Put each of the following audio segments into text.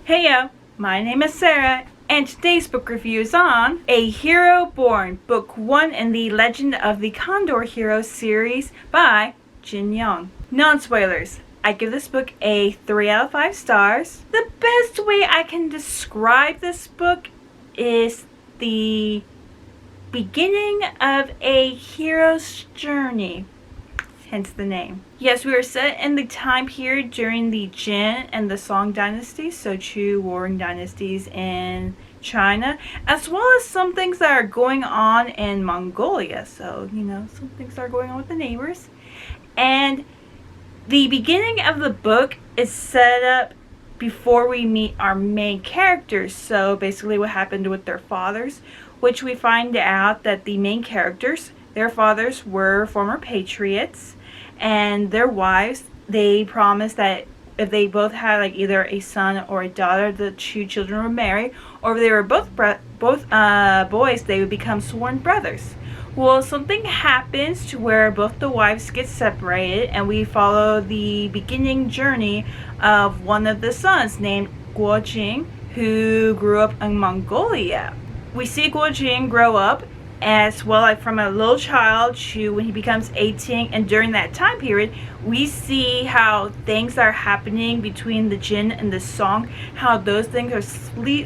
Heyo, my name is Sarah, and today's book review is on A Hero Born, Book 1 in the Legend of the Condor Hero series by Jin Young. Non-spoilers. I give this book a 3 out of 5 stars. The best way I can describe this book is the beginning of a hero's journey. Hence the name. Yes, we are set in the time period during the Jin and the Song dynasties, so two warring dynasties in China, as well as some things that are going on in Mongolia. So, some things are going on with the neighbors. And the beginning of the book is set up before we meet our main characters. So basically what happened with their fathers, which we find out that the main characters, their fathers were former patriots, and their wives, they promised that if they both had either a son or a daughter, the two children would marry, or if they were both boys, they would become sworn brothers. Well, something happens to where both the wives get separated, and we follow the beginning journey of one of the sons named Guo Jing, who grew up in Mongolia. We see Guo Jing grow up as well, from a little child to when he becomes 18, and during that time period we see how things are happening between the Jin and the Song, how those things are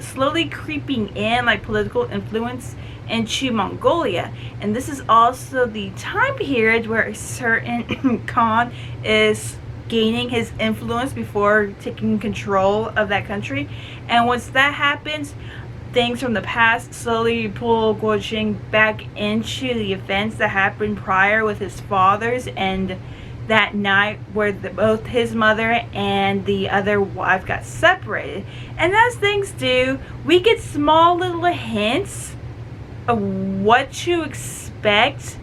slowly creeping in, like political influence, into Mongolia. And this is also the time period where a certain Khan is gaining his influence before taking control of that country. And once that happens, things from the past slowly pull Guo Jing back into the events that happened prior with his fathers, and that night where both his mother and the other wife got separated. And as things do, we get small little hints of what to expect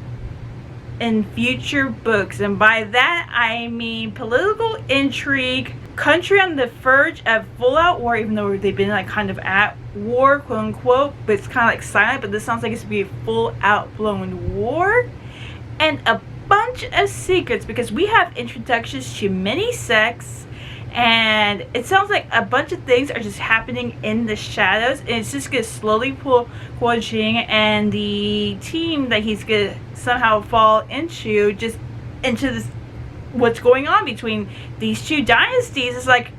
in future books, and by that I mean political intrigue, country on the verge of full-out war, even though they've been kind of at war, quote unquote, but it's kind of silent, but this sounds like it's to be a full-out blown war, and a bunch of secrets, because we have introductions to many sects, and it sounds like a bunch of things are just happening in the shadows, and it's just gonna slowly pull Guo Jing and the team that he's gonna somehow fall into this, what's going on between these two dynasties. Is like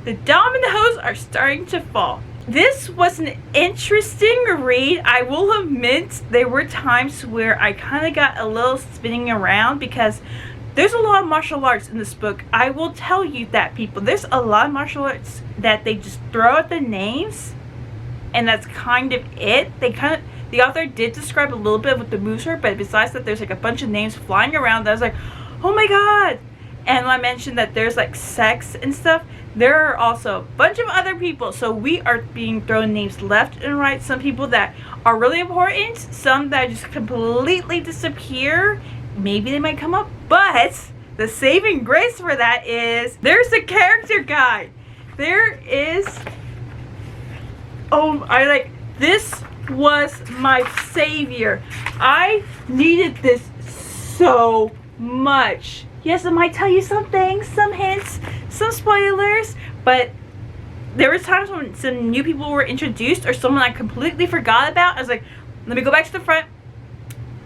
the dominoes are starting to fall. This was an interesting read. I will admit there were times where I kind of got a little spinning around, because there's a lot of martial arts in this book. I will tell you that, people. There's a lot of martial arts that they just throw out the names, and that's kind of it. The author did describe a little bit of what the moves were, but besides that, there's a bunch of names flying around that I was like, oh my god. And I mentioned that there's sects and stuff. There are also a bunch of other people, so we are being thrown names left and right. Some people that are really important, some that just completely disappear. Maybe they might come up, but the saving grace for that is there's a character guide. There is, this was my savior. I needed this so much. Yes, it might tell you some things, some hints, some spoilers, but there were times when some new people were introduced or someone I completely forgot about. I was like, let me go back to the front.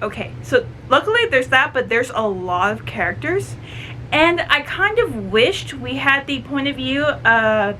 Okay, so luckily there's that, but there's a lot of characters, and I kind of wished we had the point of view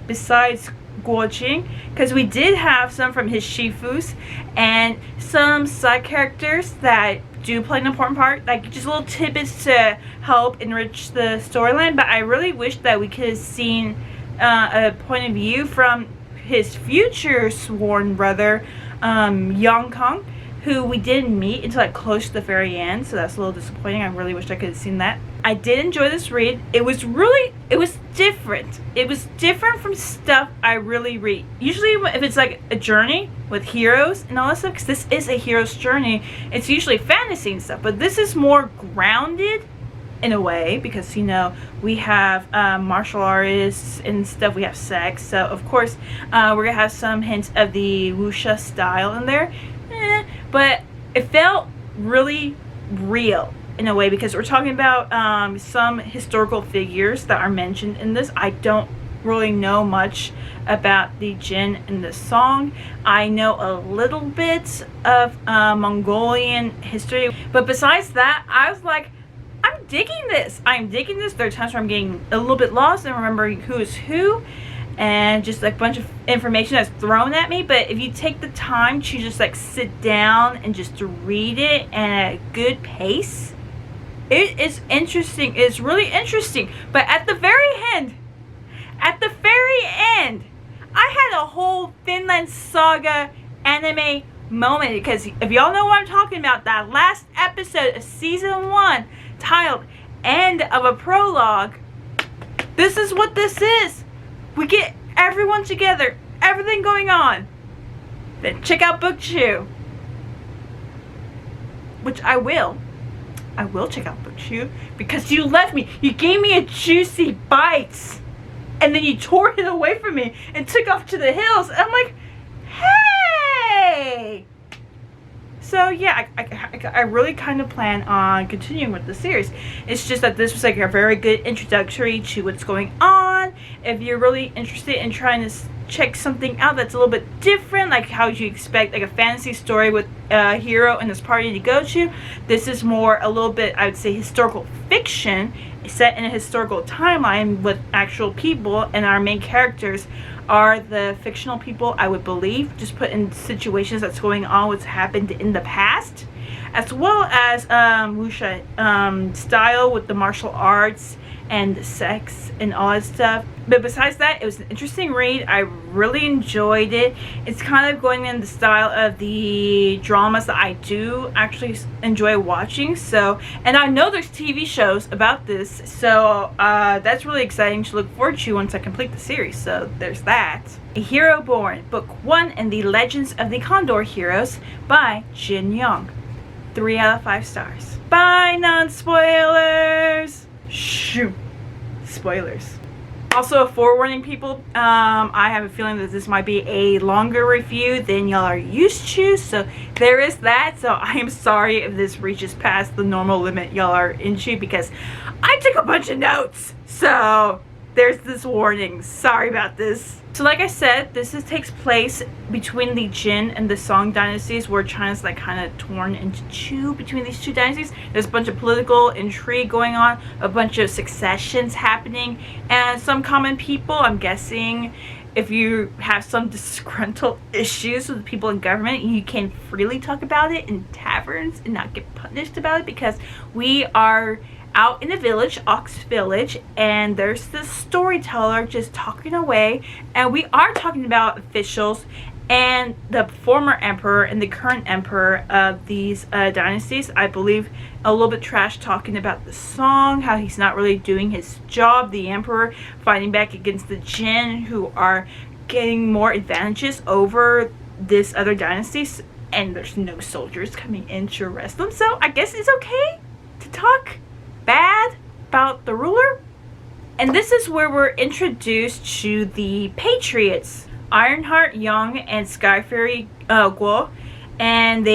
besides Guo Jing, because we did have some from his shifus and some side characters that do play an important part, just little tidbits to help enrich the storyline. But I really wish that we could have seen a point of view from his future sworn brother, Yang Kong, who we didn't meet until close to the very end, so that's a little disappointing. I really wish I could have seen that. I did enjoy this read. It was different. It was different from stuff I really read. Usually if it's a journey with heroes and all that stuff, because this is a hero's journey, it's usually fantasy and stuff, but this is more grounded in a way, because we have martial artists and stuff, we have sex, so of course we're gonna have some hints of the wuxia style in there. But it felt really real in a way, because we're talking about some historical figures that are mentioned in this. I don't really know much about the Jin in the song. I know a little bit of Mongolian history, but besides that, I was like, I'm digging this. I'm digging this. There are times where I'm getting a little bit lost and remembering who is who, and just like a bunch of information that's thrown at me. But if you take the time to just like sit down and just to read it at a good pace, it is interesting. It's really interesting. But at the very end, I had a whole Finland Saga anime moment, because if y'all know what I'm talking about, that last episode of season 1 titled End of a Prologue, this is what this is. We get everyone together, everything going on. Then check out book 2, which I will check out book 2, because you left me. You gave me a juicy bite, and then you tore it away from me and took off to the hills. I'm like, hey! So yeah, I really kind of plan on continuing with the series. It's just that this was like a very good introductory to what's going on. If you're really interested in trying to check something out that's a little bit different, like how you expect like a fantasy story with a hero and his party to go to, this is more a little bit, I would say, historical fiction set in a historical timeline with actual people, and our main characters are the fictional people, I would believe, just put in situations that's going on, what's happened in the past, as well as wuxia style with the martial arts and the sex and all that stuff. But besides that, it was an interesting read. I really enjoyed it. It's kind of going in the style of the dramas that I do actually enjoy watching. So, and I know there's TV shows about this, so that's really exciting to look forward to once I complete the series. So there's that. A Hero Born, Book 1 in the Legends of the Condor Heroes by Jin Young. 3 out of 5 stars. Bye, non-spoilers! Shoo! Spoilers. Also, a forewarning, people, I have a feeling that this might be a longer review than y'all are used to, so there is that. So I am sorry if this reaches past the normal limit y'all are into, because I took a bunch of notes. So there's this warning. Sorry about this. So like I said, this takes place between the Jin and the Song dynasties, where China's like kind of torn into two between these two dynasties. There's a bunch of political intrigue going on, a bunch of successions happening, and some common people, I'm guessing, if you have some disgruntled issues with people in government, you can freely talk about it in taverns and not get punished about it, because we are out in a village, Ox Village, and there's this storyteller just talking away, and we are talking about officials and the former emperor and the current emperor of these dynasties. I believe a little bit trash talking about the Song, how he's not really doing his job, the emperor fighting back against the Jin, who are getting more advantages over this other dynasties, and there's no soldiers coming in to arrest them. So I guess it's okay to talk bad about the ruler. And this is where we're introduced to the Patriots, Ironheart Young and Skyfairy Guo, and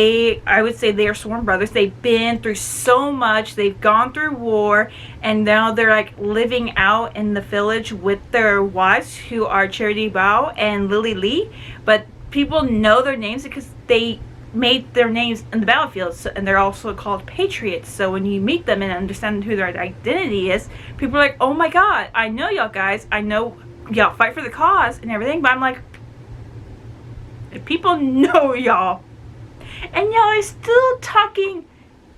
I would say they are sworn brothers. They've been through so much, they've gone through war, and now they're like living out in the village with their wives, who are Charity Bao and Lily Lee. But people know their names because they made their names in the battlefield, so, and they're also called Patriots. So when you meet them and understand who their identity is, people are like, oh my god, I know y'all guys, I know y'all fight for the cause and everything. But I'm like, if people know y'all and y'all are still talking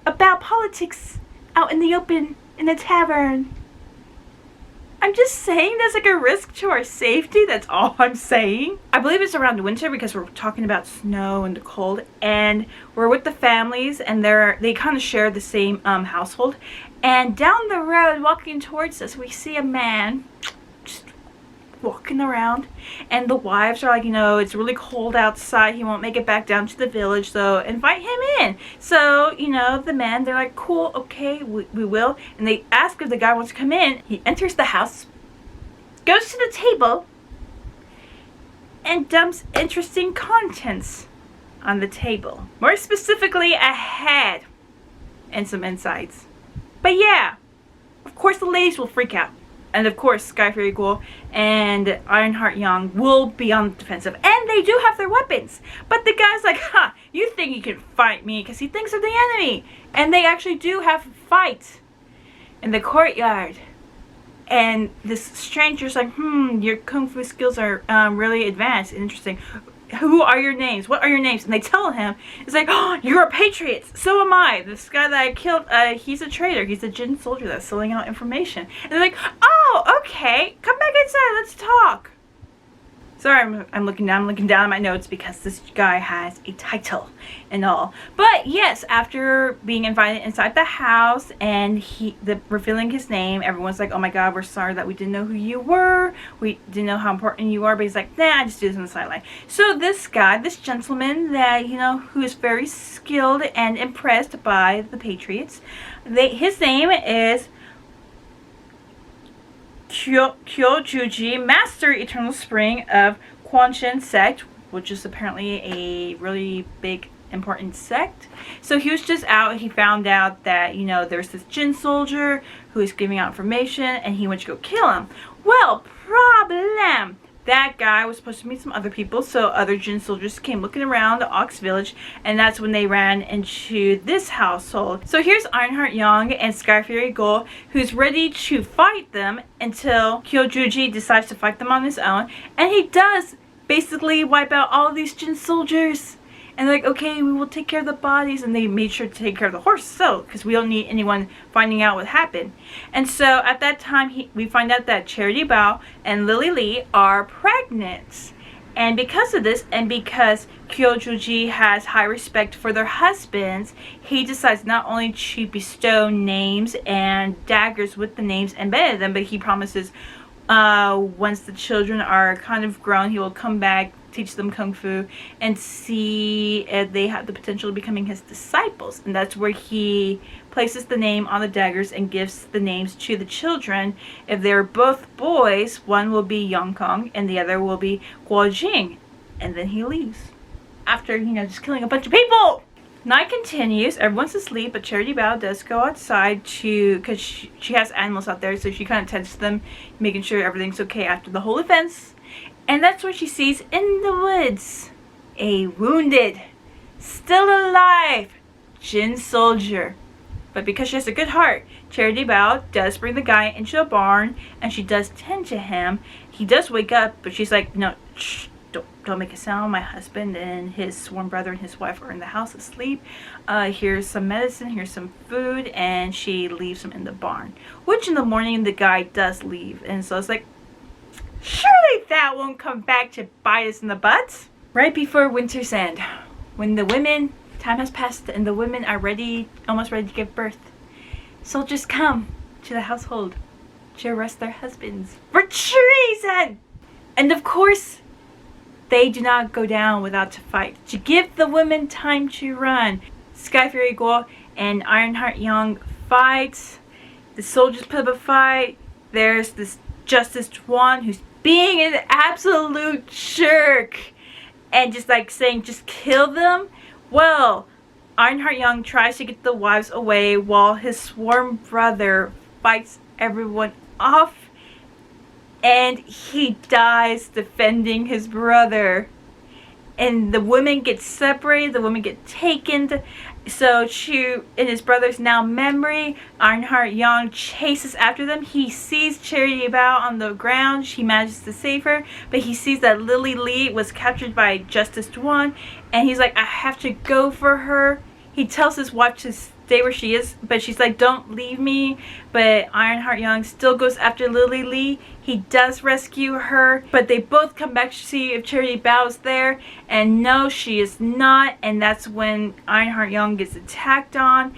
about politics out in the open in a tavern, I'm just saying there's like a risk to our safety. That's all I'm saying. I believe it's around winter, because we're talking about snow and the cold, and we're with the families, and they kind of share the same household. And down the road, walking towards us, we see a man just walking around, and the wives are like, you know, it's really cold outside, he won't make it back down to the village, so invite him in. So, you know, the men, they're like, cool, okay, we will. And they ask if the guy wants to come in. He enters the house, goes to the table, and dumps interesting contents on the table. More specifically, a head and some insides. But yeah, of course the ladies will freak out. And of course, Sky Fury Ghoul and Ironheart Young will be on the defensive. And they do have their weapons. But the guy's like, ha, you think you can fight me? Because he thinks of the enemy. And they actually do have a fight in the courtyard. And this stranger's like, your kung fu skills are really advanced and interesting. Who are your names? What are your names? And they tell him, it's like, oh, you're a patriot. So am I. This guy that I killed, he's a traitor. He's a Jin soldier that's selling out information. And they're like, oh, okay. Come back inside. Let's talk. Sorry, I'm looking down at my notes because this guy has a title and all. But yes, after being invited inside the house and revealing his name, everyone's like, oh my god, we're sorry that we didn't know who you were. We didn't know how important you are. But he's like, nah, just do this on the sideline. So this guy, this gentleman that, who is very skilled and impressed by the Patriots, his name is Kyojuji, Master Eternal Spring of Quanshan Sect, which is apparently a really big, important sect. So he was just out, he found out that, there's this Jin soldier who is giving out information, and he went to go kill him. Well, problem! That guy was supposed to meet some other people, so other Jin soldiers came looking around the Ox Village, and that's when they ran into this household. So here's Ironheart Young and Sky Fury Ghoul, who's ready to fight them until Kyojuji decides to fight them on his own, and he does basically wipe out all of these Jin soldiers. And they're like, okay, we will take care of the bodies. And they made sure to take care of the horse, so, because we don't need anyone finding out what happened. And so at that time, we find out that Charity Bao and Lily Lee are pregnant. And because of this, and because Kyojuji has high respect for their husbands, he decides not only to bestow names and daggers with the names embedded in them, but he promises once the children are kind of grown, he will come back, teach them kung fu, and see if they have the potential of becoming his disciples. And that's where he places the name on the daggers and gives the names to the children. If they're both boys, one will be Yongkong and the other will be Guojing. And then he leaves after, just killing a bunch of people. Night continues, everyone's asleep, but Charity Bao does go outside because she has animals out there, so she kind of tends to them, making sure everything's okay after the whole events. And that's what she sees in the woods. A wounded, still alive, Jin soldier. But because she has a good heart, Charity Bao does bring the guy into a barn, and she does tend to him. He does wake up, but she's like, no, shh, don't make a sound. My husband and his sworn brother and his wife are in the house asleep. Here's some medicine, here's some food, and she leaves him in the barn. Which in the morning, the guy does leave. And so it's like, surely that won't come back to bite us in the butt. Right before winter's end, when time has passed and the women are almost ready to give birth, soldiers come to the household to arrest their husbands for treason. And of course, they do not go down without a fight. To give the women time to run, Sky Fury Ghoul and Ironheart Young fight. The soldiers put up a fight. There's this Justice Juan who's being an absolute jerk and just like saying, just kill them. Well, Ironheart Young tries to get the wives away while his sworn brother fights everyone off, and he dies defending his brother. And the women get separated, the women get taken. So in his brother's now memory, Ironheart Young chases after them. He sees Charity Bao on the ground. She manages to save her, but he sees that Lily Lee was captured by Justice Duan, and he's like, I have to go for her. He tells his wife to stay where she is, but she's like, don't leave me. But Ironheart Young still goes after Lily Lee. He does rescue her, but they both come back to see if Charity Bao is there, and no, she is not. And that's when Ironheart Young gets attacked on,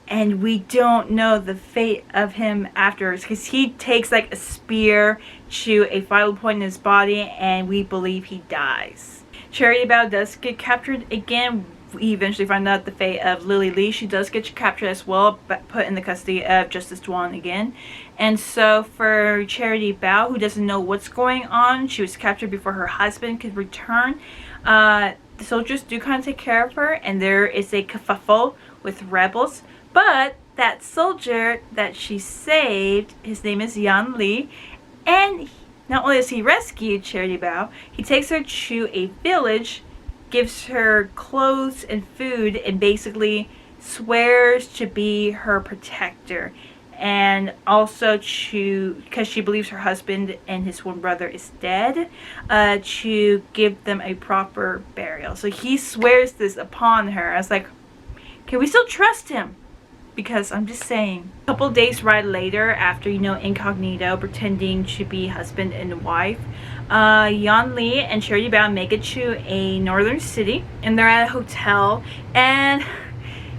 and we don't know the fate of him afterwards, because he takes like a spear to a vital point in his body, and we believe he dies. Charity Bao does get captured again. We eventually find out the fate of Lily Lee. She does get captured as well, but put in the custody of Justice Duan again. And so for Charity Bao, who doesn't know what's going on, she was captured before her husband could return. The soldiers do kind of take care of her, and there is a kerfuffle with rebels. But that soldier that she saved, his name is Yan Li, and not only does he rescue Charity Bao, he takes her to a village, gives her clothes and food, and basically swears to be her protector. And also to, because she believes her husband and his one brother is dead, to give them a proper burial. So he swears this upon her. I was like, can we still trust him? Because I'm just saying. A couple days ride later, after, incognito, pretending to be husband and wife, Yan Li and Charity Bao make it to a northern city, and they're at a hotel, and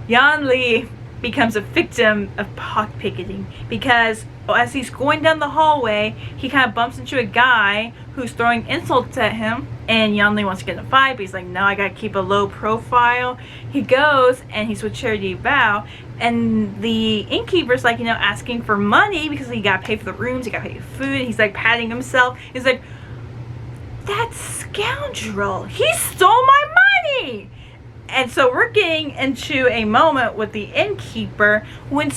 Yan Li becomes a victim of pickpocketing, because as he's going down the hallway, he kind of bumps into a guy who's throwing insults at him, and Yan Li wants to get in a fight, but he's like, no, I gotta keep a low profile. He goes and he's with Charity Bao, and the innkeeper's like, asking for money because he gotta pay for the rooms, he gotta pay for food. He's like patting himself. He's like, that scoundrel, he stole my money. And so we're getting into a moment with the innkeeper when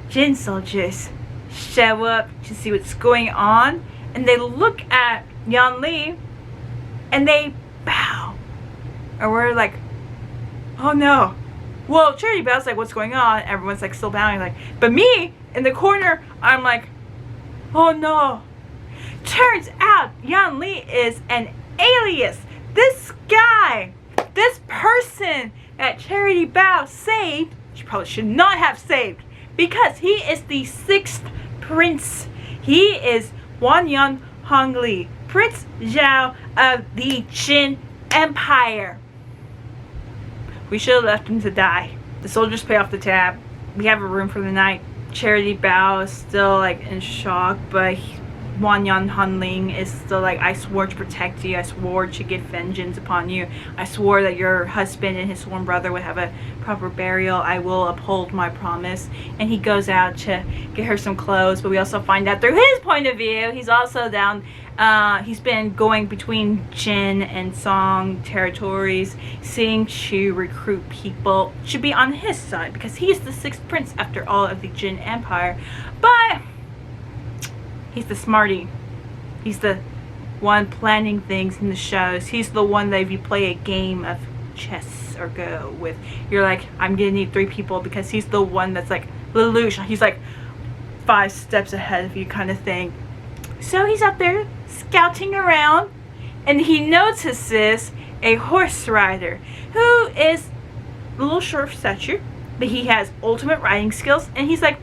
Jin soldiers, show up to see what's going on, and they look at Yan Li and they bow. And we're like, oh no. Well, Charity Bao's like, what's going on? Everyone's like still bowing, like, but me in the corner, I'm like, oh no. Turns out Yan Li is an alias. This guy, this person that Charity Bao saved, she probably should not have saved, because he is the 6th prince. He is Wanyan Hongli, Prince Zhao of the Jin Empire. We should have left him to die. The soldiers pay off the tab. We have a room for the night. Charity Bao is still like in shock, but Wanyan Hanling is still like, I swore to protect you, I swore to get vengeance upon you, I swore that your husband and his sworn brother would have a proper burial, I will uphold my promise. And he goes out to get her some clothes, but we also find out through his point of view, he's also down, he's been going between Jin and Song territories, seeing to recruit people to be on his side, because he's the 6th prince after all of the Jin Empire. But he's the smarty. He's the one planning things in the shows. He's the one that if you play a game of chess or Go with, you're like, I'm gonna need 3 people, because he's the one that's like Lelouch. He's like 5 steps ahead of you kind of thing. So he's out there scouting around, and he notices a horse rider who is a little short of stature, but he has ultimate riding skills, and he's like,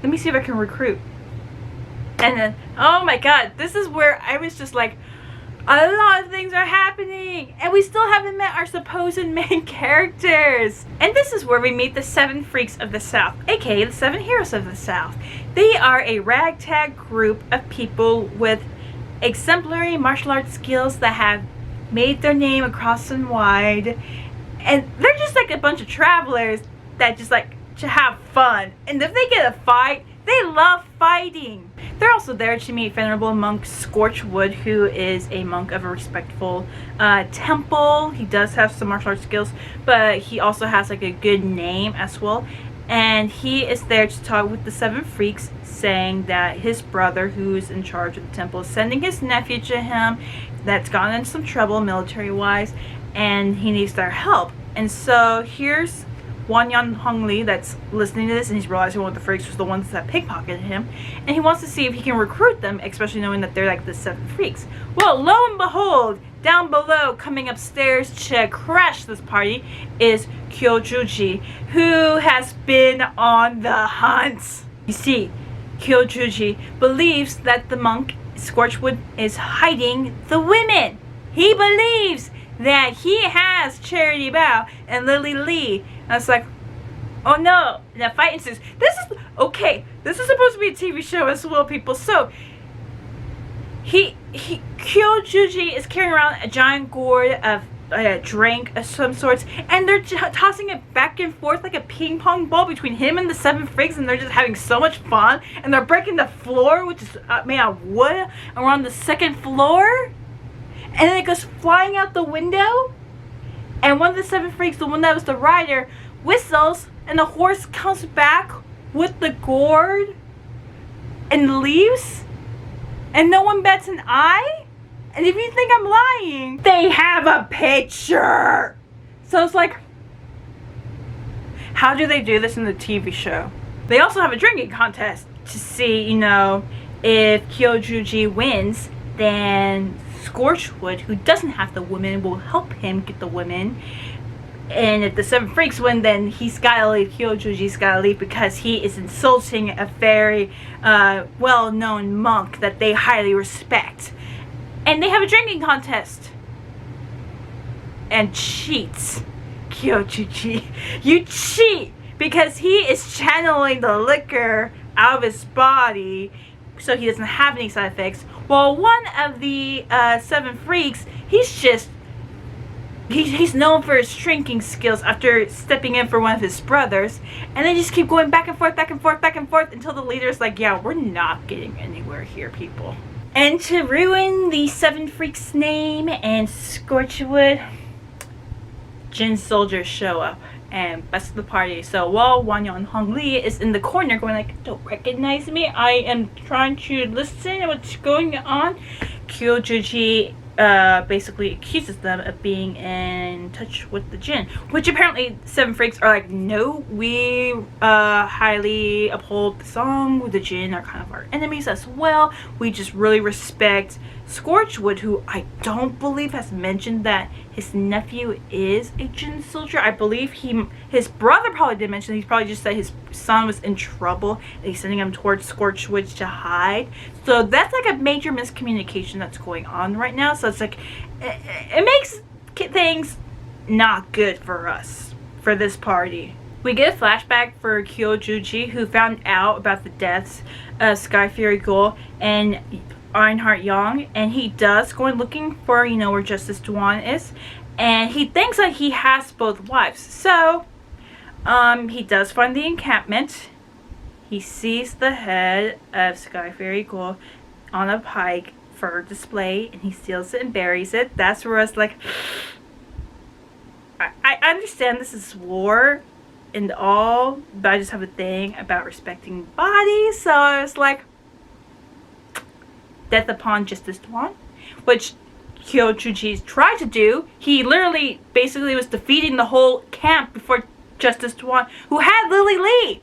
let me see if I can recruit. And then, oh my god, this is where I was just like, a lot of things are happening, and we still haven't met our supposed main characters. And this is where we meet the 7 freaks of the South, aka the 7 heroes of the South. They are a ragtag group of people with exemplary martial arts skills that have made their name across and wide, and they're just like a bunch of travelers that just like to have fun. And if they get a fight, they love fighting. They're also there to meet venerable monk Scorchwood, who is a monk of a respectful temple. He does have some martial arts skills, but he also has like a good name as well. And he is there to talk with the 7 freaks, saying that his brother, who's in charge of the temple, is sending his nephew to him that's gotten in some trouble military-wise, and he needs their help. And so here's Wanyan Hongli that's listening to this, and he's realizing one of the freaks was the ones that pickpocketed him, and he wants to see if he can recruit them, especially knowing that they're like the 7 freaks. Well, lo and behold, down below, coming upstairs to crash this party, is Kyojuji, who has been on the hunt. You see, Kyojuji believes that the monk Scorchwood is hiding the women. He believes that he has Charity Bao and Lily Lee. I was like, oh no. And that fight ensues. This is, okay, this is supposed to be a TV show as well, people. So, Kyojuji is carrying around a giant gourd of a drink of some sorts, and they're tossing it back and forth like a ping pong ball between him and the 7 freaks, and they're just having so much fun, and they're breaking the floor, which is made out of wood, and we're on the 2nd floor, and then it goes flying out the window, and one of the 7 freaks, the one that was the rider, whistles, and the horse comes back with the gourd and leaves, and no one bats an eye. And if you think I'm lying, they have a picture. So it's like, how do they do this in the TV show? They also have a drinking contest to see, if Kyojuji wins, then Scorchwood, who doesn't have the women, will help him get the women. And if the 7 freaks win, then he's gotta leave. Kyojuji's gotta leave because he is insulting a very well-known monk that they highly respect. And they have a drinking contest. And cheats. Kyojuji, you cheat! Because he is channeling the liquor out of his body so he doesn't have any side effects. While one of the 7 freaks, he's known for his drinking skills after stepping in for one of his brothers. And they just keep going back and forth, back and forth, back and forth until the leader's like, yeah, we're not getting anywhere here, people. And to ruin the 7 freaks' name and Scorchwood, Jin soldiers show up and bust the party. So while Wanyan Hongli is in the corner going like, don't recognize me, I am trying to listen to what's going on, Kyojuji basically accuses them of being in touch with the Jin, which apparently 7 freaks are like, no, we highly uphold the song. The Jin are kind of our enemies as well. We just really respect Scorchwood, who I don't believe has mentioned that his nephew is a Jin soldier. I believe his brother probably did mention, he's probably just said his son was in trouble and he's sending him towards Scorchwood to hide. So that's like a major miscommunication that's going on right now. So it's like, it makes things not good for us, for this party. We get a flashback for Kyojuji, who found out about the deaths of Sky Fury Ghoul and Reinhardt Young, and he does go looking for, where Justice Duan is, and he thinks that he has both wives. So, he does find the encampment. He sees the head of Sky Fairy Ghoul on a pike for display, and he steals it and buries it. That's where I was like, I understand this is war and all, but I just have a thing about respecting bodies. So I was like, death upon Justice Duan, which Kyojuji tried to do. He literally basically was defeating the whole camp before Justice Duan, who had Lily Lee.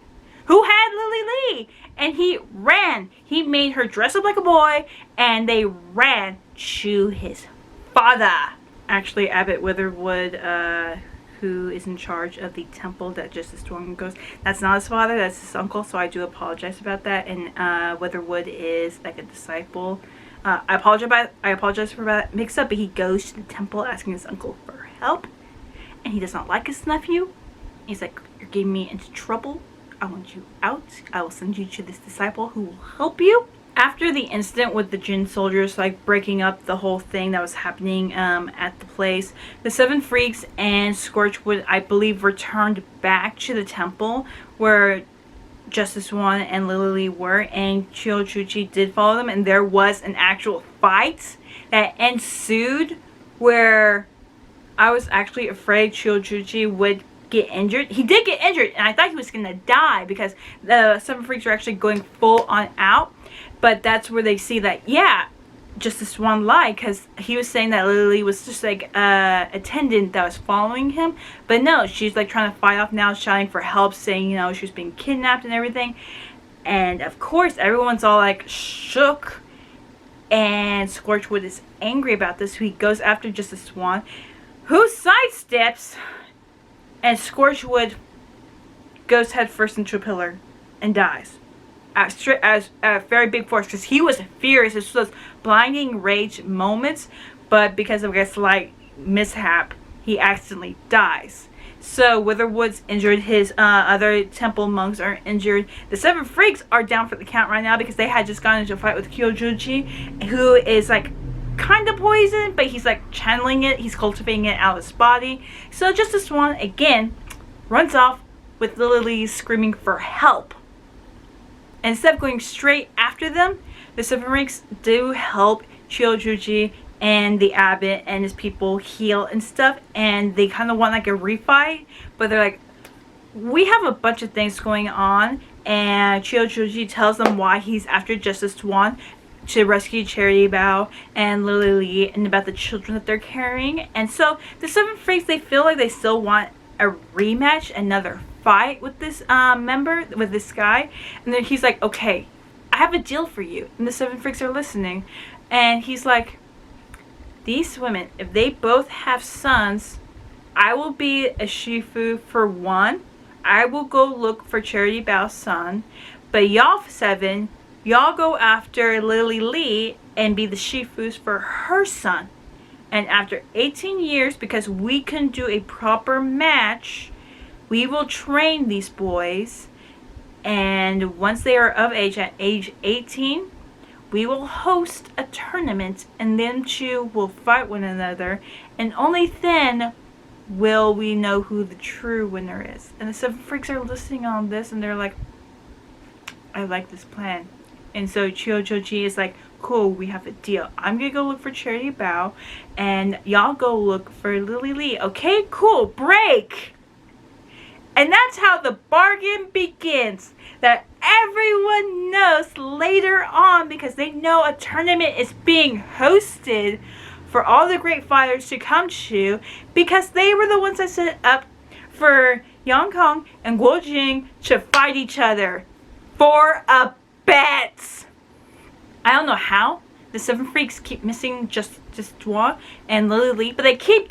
And he ran. He made her dress up like a boy, and they ran to his father. Actually, Abbot Witherwood, who is in charge of the temple that Justice Duan goes, that's not his father, that's his uncle, so I do apologize about that. And Witherwood is like a disciple. I apologize for that mix up, but he goes to the temple asking his uncle for help, and he does not like his nephew. He's like, you're getting me into trouble. I want you out. I will send you to this disciple who will help you. After the incident with the Jin soldiers, like breaking up the whole thing that was happening at the place, the 7 freaks and Scorchwood, I believe, returned back to the temple where Justice Duan and Lily were, and Kyojuji did follow them, and there was an actual fight that ensued where I was actually afraid Kyojuji would get injured. He did get injured, and I thought he was gonna die because the 7 freaks were actually going full on out. But that's where they see that, yeah, Justice Duan lied, because he was saying that Lily was just like a attendant that was following him. But no, she's like trying to fight off now, shouting for help, saying, she was being kidnapped and everything. And of course, everyone's all like shook. And Scorchwood is angry about this, so he goes after Justice Duan, who sidesteps, and Scorchwood goes headfirst into a pillar and dies. As a very big force, because he was furious. It was blinding rage moments, but because of a slight mishap, he accidentally dies. So Witherwood's injured, his other temple monks are injured. The 7 freaks are down for the count right now because they had just gone into a fight with Kyojuji, who is like kind of poisoned, but he's like channeling it, he's cultivating it out of his body. So Justice Duan again runs off with Lily screaming for help. Instead of going straight after them, the 7 freaks do help Kyojuji and the abbot and his people heal and stuff, and they kind of want like a refight, but they're like, we have a bunch of things going on, and Chiyojuji tells them why he's after Justice Tuan to rescue Charity Bao and Lily Lee, and about the children that they're carrying. And so the Seven Freaks, they feel like they still want a rematch, another fight with this with this guy. And then he's like, okay, I have a deal for you. And the Seven Freaks are listening, and he's like, these women, if they both have sons, I will be a Shifu for one. I will go look for Charity Bao's son. But y'all 7, y'all go after Lily Lee and be the Shifus for her son. And after 18 years, because we can do a proper match, we will train these boys. And once they are of age, at age 18, we will host a tournament, and them two will fight one another. And only then will we know who the true winner is. And the Seven Freaks are listening on this, and they're like, I like this plan. And so Chiyojuji is like, cool, we have a deal. I'm gonna go look for Charity Bao, and y'all go look for Lily Lee. Okay, cool, break! And that's how the bargain begins. That everyone knows later on, because they know a tournament is being hosted for all the great fighters to come to, because they were the ones that set up for Yang Kong and Guo Jing to fight each other for a bet. I don't know how the Seven Freaks keep missing Justice Tuan and Lily Lee, but they keep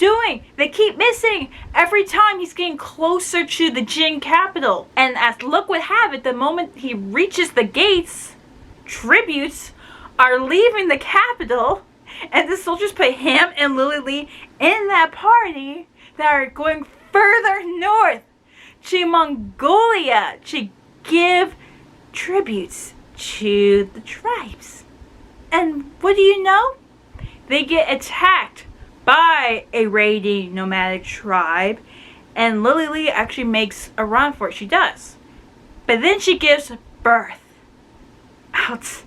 missing. Every time he's getting closer to the Jin capital. And as luck would have it, the moment he reaches the gates, tributes are leaving the capital, and the soldiers put him and Lily Lee in that party that are going further north to Mongolia to give tributes to the tribes. And what do you know? They get attacked by a raiding nomadic tribe, and Lily Lee actually makes a run for it. She does. But then she gives birth out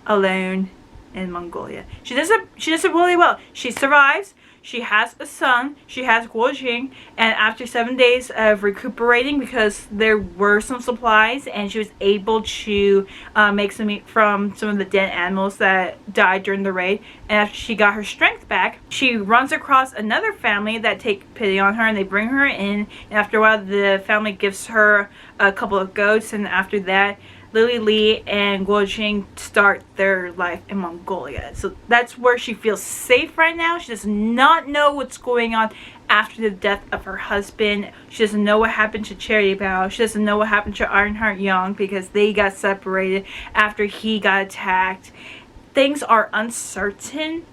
alone in Mongolia. She does it really well. She survives. She has a son. She has Guo Jing. And after 7 days of recuperating, because there were some supplies, and she was able to make some meat from some of the dead animals that died during the raid. And after she got her strength back, she runs across another family that take pity on her, and they bring her in. And after a while, the family gives her a couple of goats. And after that, Lily Lee and Guo Jing start their life in Mongolia. So that's where she feels safe right now. She does not know what's going on after the death of her husband. She doesn't know what happened to Charity Bao. She doesn't know what happened to Ironheart Young, because they got separated after he got attacked. Things are uncertain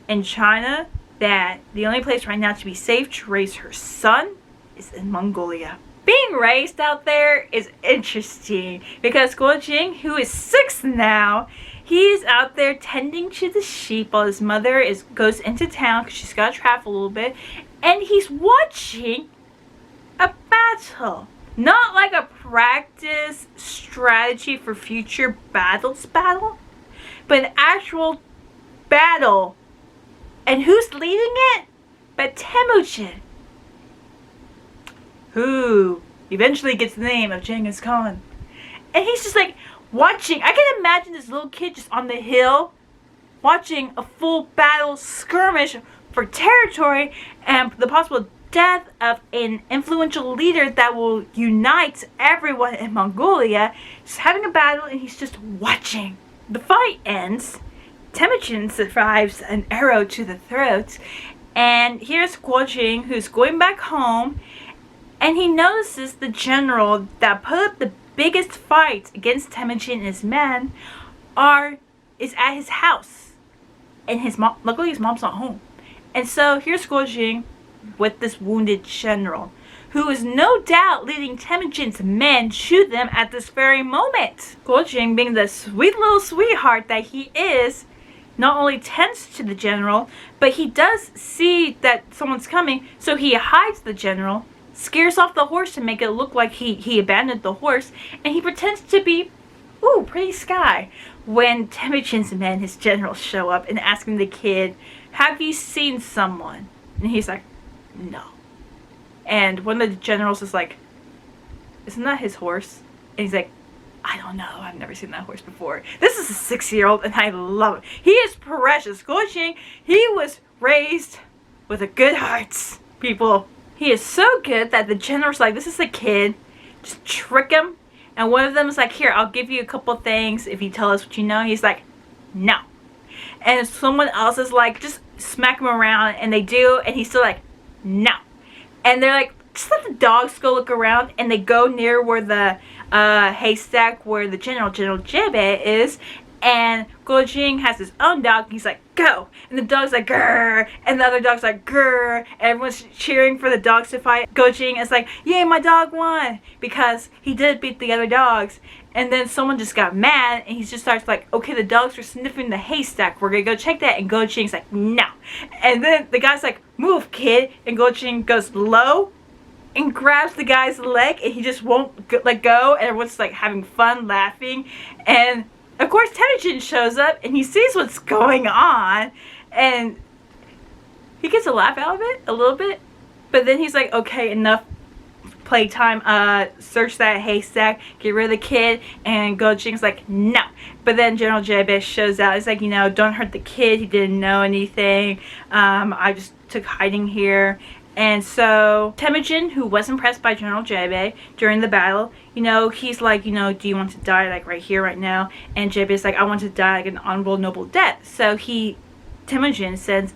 in China, that the only place right now to be safe to raise her son is in Mongolia. Being raised out there is interesting, because Guo Jing, who is 6 now, he's out there tending to the sheep while his mother goes into town because she's got to travel a little bit, and he's watching a battle. Not like a practice strategy for future battles but an actual battle. And who's leading it? But Temujin, who eventually gets the name of Genghis Khan. And he's just like watching. I can imagine this little kid just on the hill watching a full battle skirmish for territory and the possible death of an influential leader that will unite everyone in Mongolia. Just having a battle, and he's just watching. The fight ends. Temujin survives an arrow to the throat. And here's Guo Jing, who's going back home. And he notices the general that put up the biggest fight against Temujin and his men is at his house. And his mom, luckily his mom's not home. And so here's Guo Jing with this wounded general, who is no doubt leading Temujin's men to them at this very moment. Guo Jing, being the sweet little sweetheart that he is, not only tends to the general, but he does see that someone's coming, so he hides the general, scares off the horse to make it look like he abandoned the horse, and he pretends to be, ooh, pretty sky. When Temujin's men, his generals, show up and asking the kid, have you seen someone? And he's like, no. And one of the generals is like, isn't that his horse? And he's like, I don't know, I've never seen that horse before. This is a 6-year-old and I love it. He is precious. Guojing, he was raised with a good heart, people. He is so good that the general's like, this is a kid, just trick him. And one of them is like, here, I'll give you a couple things if you tell us what you know. He's like, no. And someone else is like, just smack him around, and they do, and he's still like, no. And they're like, just let the dogs go look around, and they go near where the haystack where the General Jebe is, and Guojing has his own dog. He's like, go, and the dog's like, grrr, and the other dog's like, grrr, and everyone's cheering for the dogs to fight. Guojing is like, yay, my dog won, because he did beat the other dogs. And then someone just got mad, and he just starts like, okay, the dogs are sniffing the haystack, we're gonna go check that. And Guojing's like, no. And then the guy's like, move, kid. And Guojing goes low and grabs the guy's leg, and he just won't let go, and everyone's like having fun, laughing. And of course Temujin shows up, and he sees what's going on, and he gets a laugh out of it a little bit, but then he's like, okay, enough playtime, search that haystack, get rid of the kid. And Guojing's like, no. But then General Jebe shows out. He's like, you know, don't hurt the kid, he didn't know anything, I just took hiding here. And so Temujin, who was impressed by General Jebe during the battle, you know, he's like, you know, do you want to die like right here, right now? And Jebe's like, I want to die like an honorable, noble death. So Temujin sends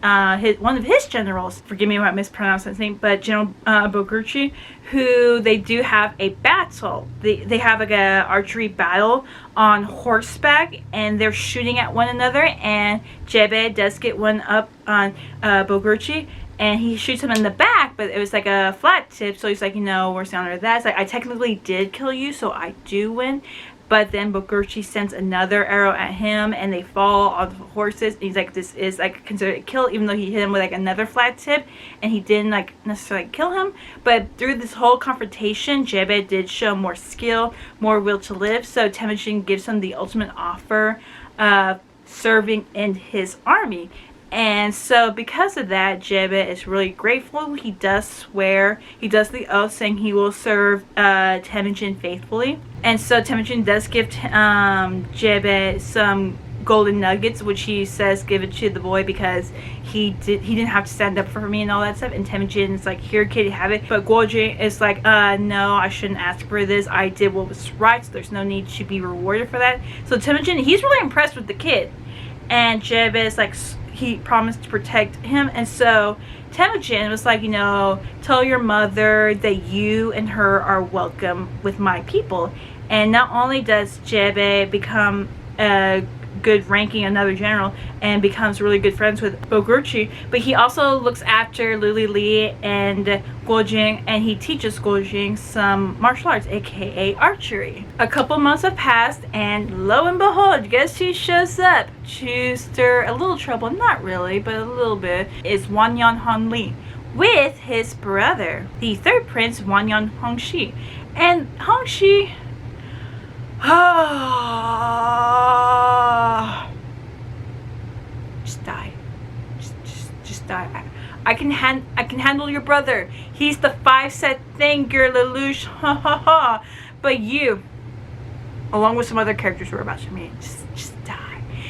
one of his generals, forgive me if I mispronounced his name, but General Bogurchi, who they do have a battle. They have like a archery battle on horseback, and they're shooting at one another, and Jebe does get one up on Bogurchi, and he shoots him in the back, but it was like a flat tip, so he's like, you know, we're under that. It's like, I technically did kill you, so I do win. But then Bogurchi sends another arrow at him, and they fall on the horses. And he's like, this is like considered a kill, even though he hit him with like another flat tip, and he didn't like necessarily kill him. But through this whole confrontation, Jebe did show more skill, more will to live. So Temujin gives him the ultimate offer of serving in his army. And so because of that, Jebe is really grateful. He does swear, he does the oath saying he will serve Temujin faithfully. And so Temujin does give Jebe some golden nuggets, which he says give it to the boy because he didn't have to stand up for me and all that stuff. And Temujin is like, here kid, you have it. But Guojing is like, no, I shouldn't ask for this, I did what was right, so there's no need to be rewarded for that. So Temujin, he's really impressed with the kid, and Jebe is like, he promised to protect him. And so Temujin was like, you know, tell your mother that you and her are welcome with my people. And not only does Jebe become a good ranking another general and becomes really good friends with Bogurchi, but he also looks after Lily Li and Guojing, and he teaches Guojing some martial arts, aka archery. A couple months have passed, and lo and behold, guess who shows up to stir a little trouble? Not really, but a little bit. Is Wanyan Hongli with his brother, the third prince, Wanyan Hongxi. And Hongxi, just die. Just die. I can handle your brother. He's the 5-set thinker, Lelouch. Ha ha ha. But you, along with some other characters we're about to meet, just die.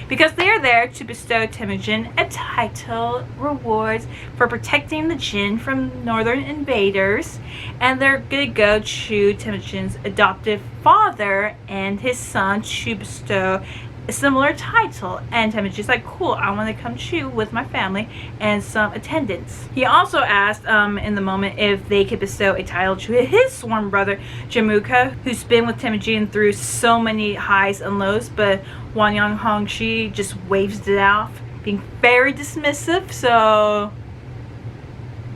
Because they are there to bestow Temujin a title, rewards for protecting the Jin from northern invaders, and they're gonna go to Temujin's adoptive father and his son to bestow a similar title. And Temujin's like, cool, I want to come chew with my family and some attendants. He also asked in the moment if they could bestow a title to his sworn brother Jamuka, who's been with Temujin through so many highs and lows, but Wanyan Hongxi just waves it off, being very dismissive. So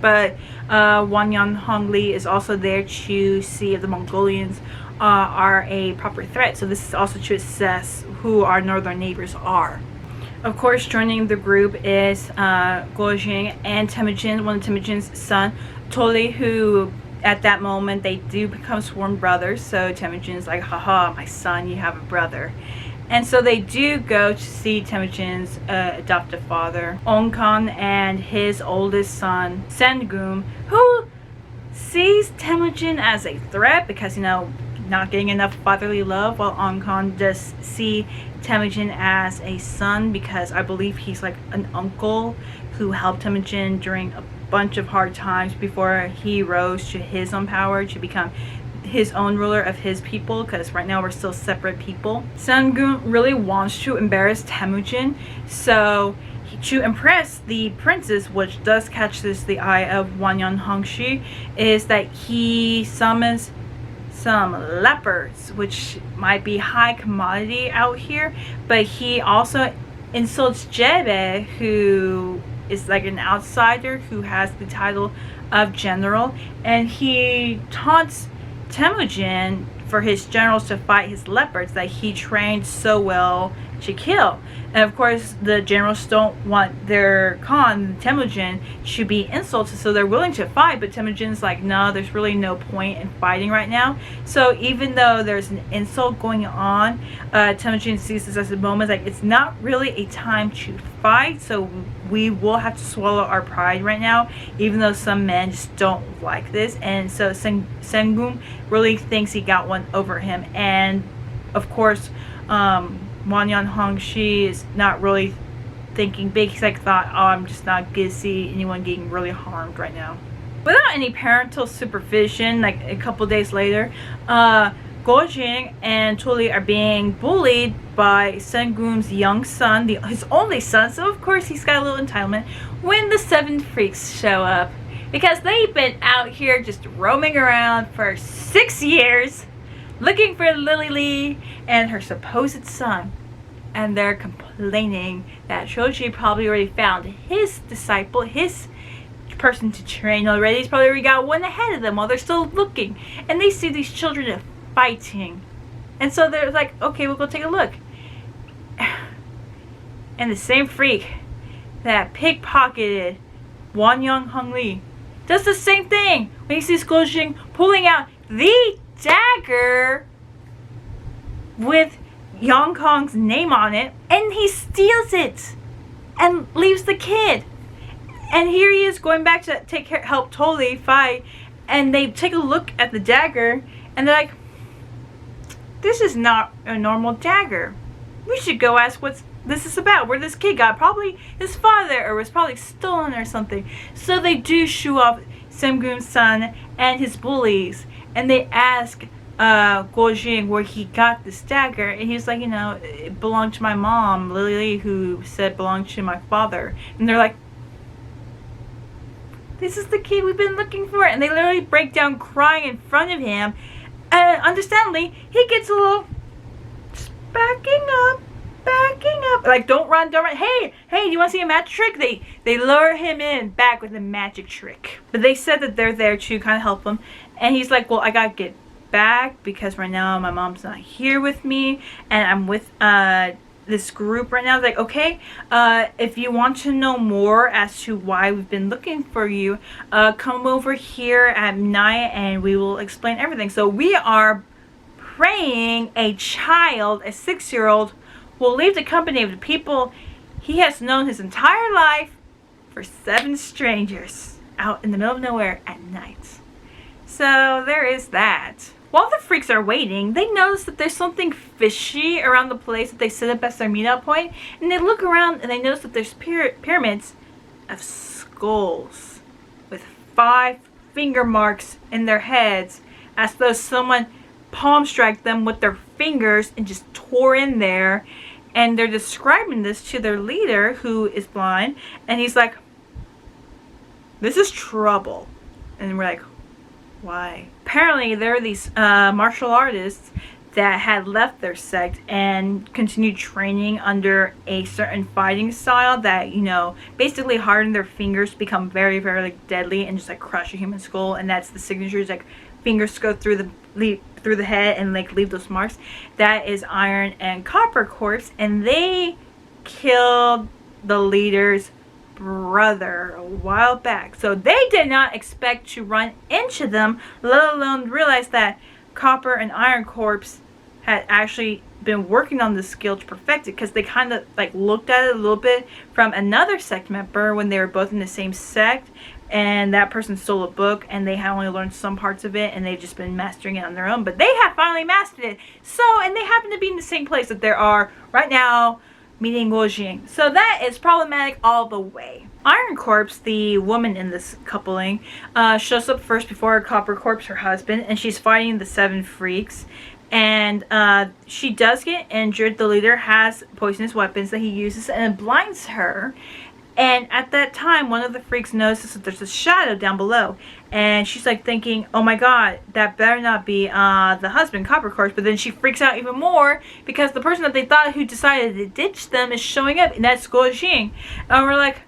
but Wanyan Hongli is also there to see if the Mongolians are a proper threat. So this is also to assess who our northern neighbors are. Of course, joining the group is Guojing and Temujin, one of Temujin's son, Toli, who at that moment they do become sworn brothers. So Temujin's like, haha, my son, you have a brother. And so they do go to see Temujin's adoptive father, Ongkan, and his oldest son, Sengum, who sees Temujin as a threat because, not getting enough fatherly love, while Ankon does see Temujin as a son because I believe he's like an uncle who helped Temujin during a bunch of hard times before he rose to his own power to become his own ruler of his people, because right now we're still separate people. Sengun really wants to embarrass Temujin, so to impress the princess, which does catch the eye of Wanyan Hongshi, is that he summons some leopards, which might be high commodity out here, but he also insults Jebe, who is like an outsider who has the title of general, and he taunts Temujin for his generals to fight his leopards that he trained so well to kill. And of course the generals don't want their Khan, Temujin, to be insulted, so they're willing to fight, but Temujin's like, no, there's really no point in fighting right now. So even though there's an insult going on, Temujin sees this as a moment like it's not really a time to fight, so we will have to swallow our pride right now, even though some men just don't like this. And so Sengun really thinks he got one over him, and of course Wanyan Hongshi is not really thinking big. He's like, oh, I'm just not gonna see anyone getting really harmed right now. Without any parental supervision, like a couple days later, Gojing and Tuli are being bullied by Sengun's young son, his only son, so of course he's got a little entitlement, when the 7 freaks show up. Because they've been out here just roaming around for 6 years, looking for Lily Lee and her supposed son, and they're complaining that Shoji probably already found his disciple, his person to train already. He's probably already got one ahead of them while they're still looking, and they see these children fighting, and so they're like, okay, we'll go take a look. And the same freak that pickpocketed Wanyan Hongli does the same thing when he sees Gojing pulling out the dagger with Yang Kong's name on it, and he steals it and leaves the kid. And here he is going back to help Toli fight, and they take a look at the dagger and they're like, this is not a normal dagger. We should go ask what this is about, where this kid got. Probably his father, or was probably stolen or something. So they do shoo off Sengun's son and his bullies, and they ask Gojing where he got this dagger, and he's like, it belonged to my mom, Lily Lee, who said it belonged to my father. And they're like, this is the kid we've been looking for. And they literally break down crying in front of him, and understandably he gets a little just backing up, like, don't run, hey, you want to see a magic trick? They lure him in back with a magic trick, but they said that they're there to kind of help him, and he's like, well, I gotta get back because right now my mom's not here with me, and I'm with this group right now. Like, okay, if you want to know more as to why we've been looking for you, come over here at night and we will explain everything. So we are praying a child, a 6-year-old, will leave the company of the people he has known his entire life for 7 strangers out in the middle of nowhere at night. So there is that. While the freaks are waiting, they notice that there's something fishy around the place that they set up as their meetup point, and they look around and they notice that there's pyramids of skulls with 5 finger marks in their heads, as though someone palm struck them with their fingers and just tore in there. And they're describing this to their leader, who is blind, and he's like, this is trouble. And we're like, why? Apparently there are these martial artists that had left their sect and continued training under a certain fighting style that, basically hardened their fingers to become very, very like deadly and just like crush a human skull. And that's the signature, like fingers go through the head and like leave those marks. That is Iron and Copper Corpse, and they killed the leader's brother a while back. So they did not expect to run into them, let alone realize that Copper and Iron Corpse had actually been working on the skill to perfect it, because they kind of like looked at it a little bit from another sect member when they were both in the same sect, and that person stole a book and they had only learned some parts of it and they've just been mastering it on their own, but they have finally mastered it. So, and they happen to be in the same place that they are right now, meeting Guo Jing. So that is problematic all the way. Iron Corpse, the woman in this coupling, shows up first before Copper Corpse, her husband, and she's fighting the 7 freaks. And she does get injured. The leader has poisonous weapons that he uses, and it blinds her. And at that time, one of the freaks notices that there's a shadow down below. And she's like thinking, oh my god, that better not be the husband, Copper Corpse. But then she freaks out even more because the person that they thought who decided to ditch them is showing up, and that's Guo Jing. And we're like,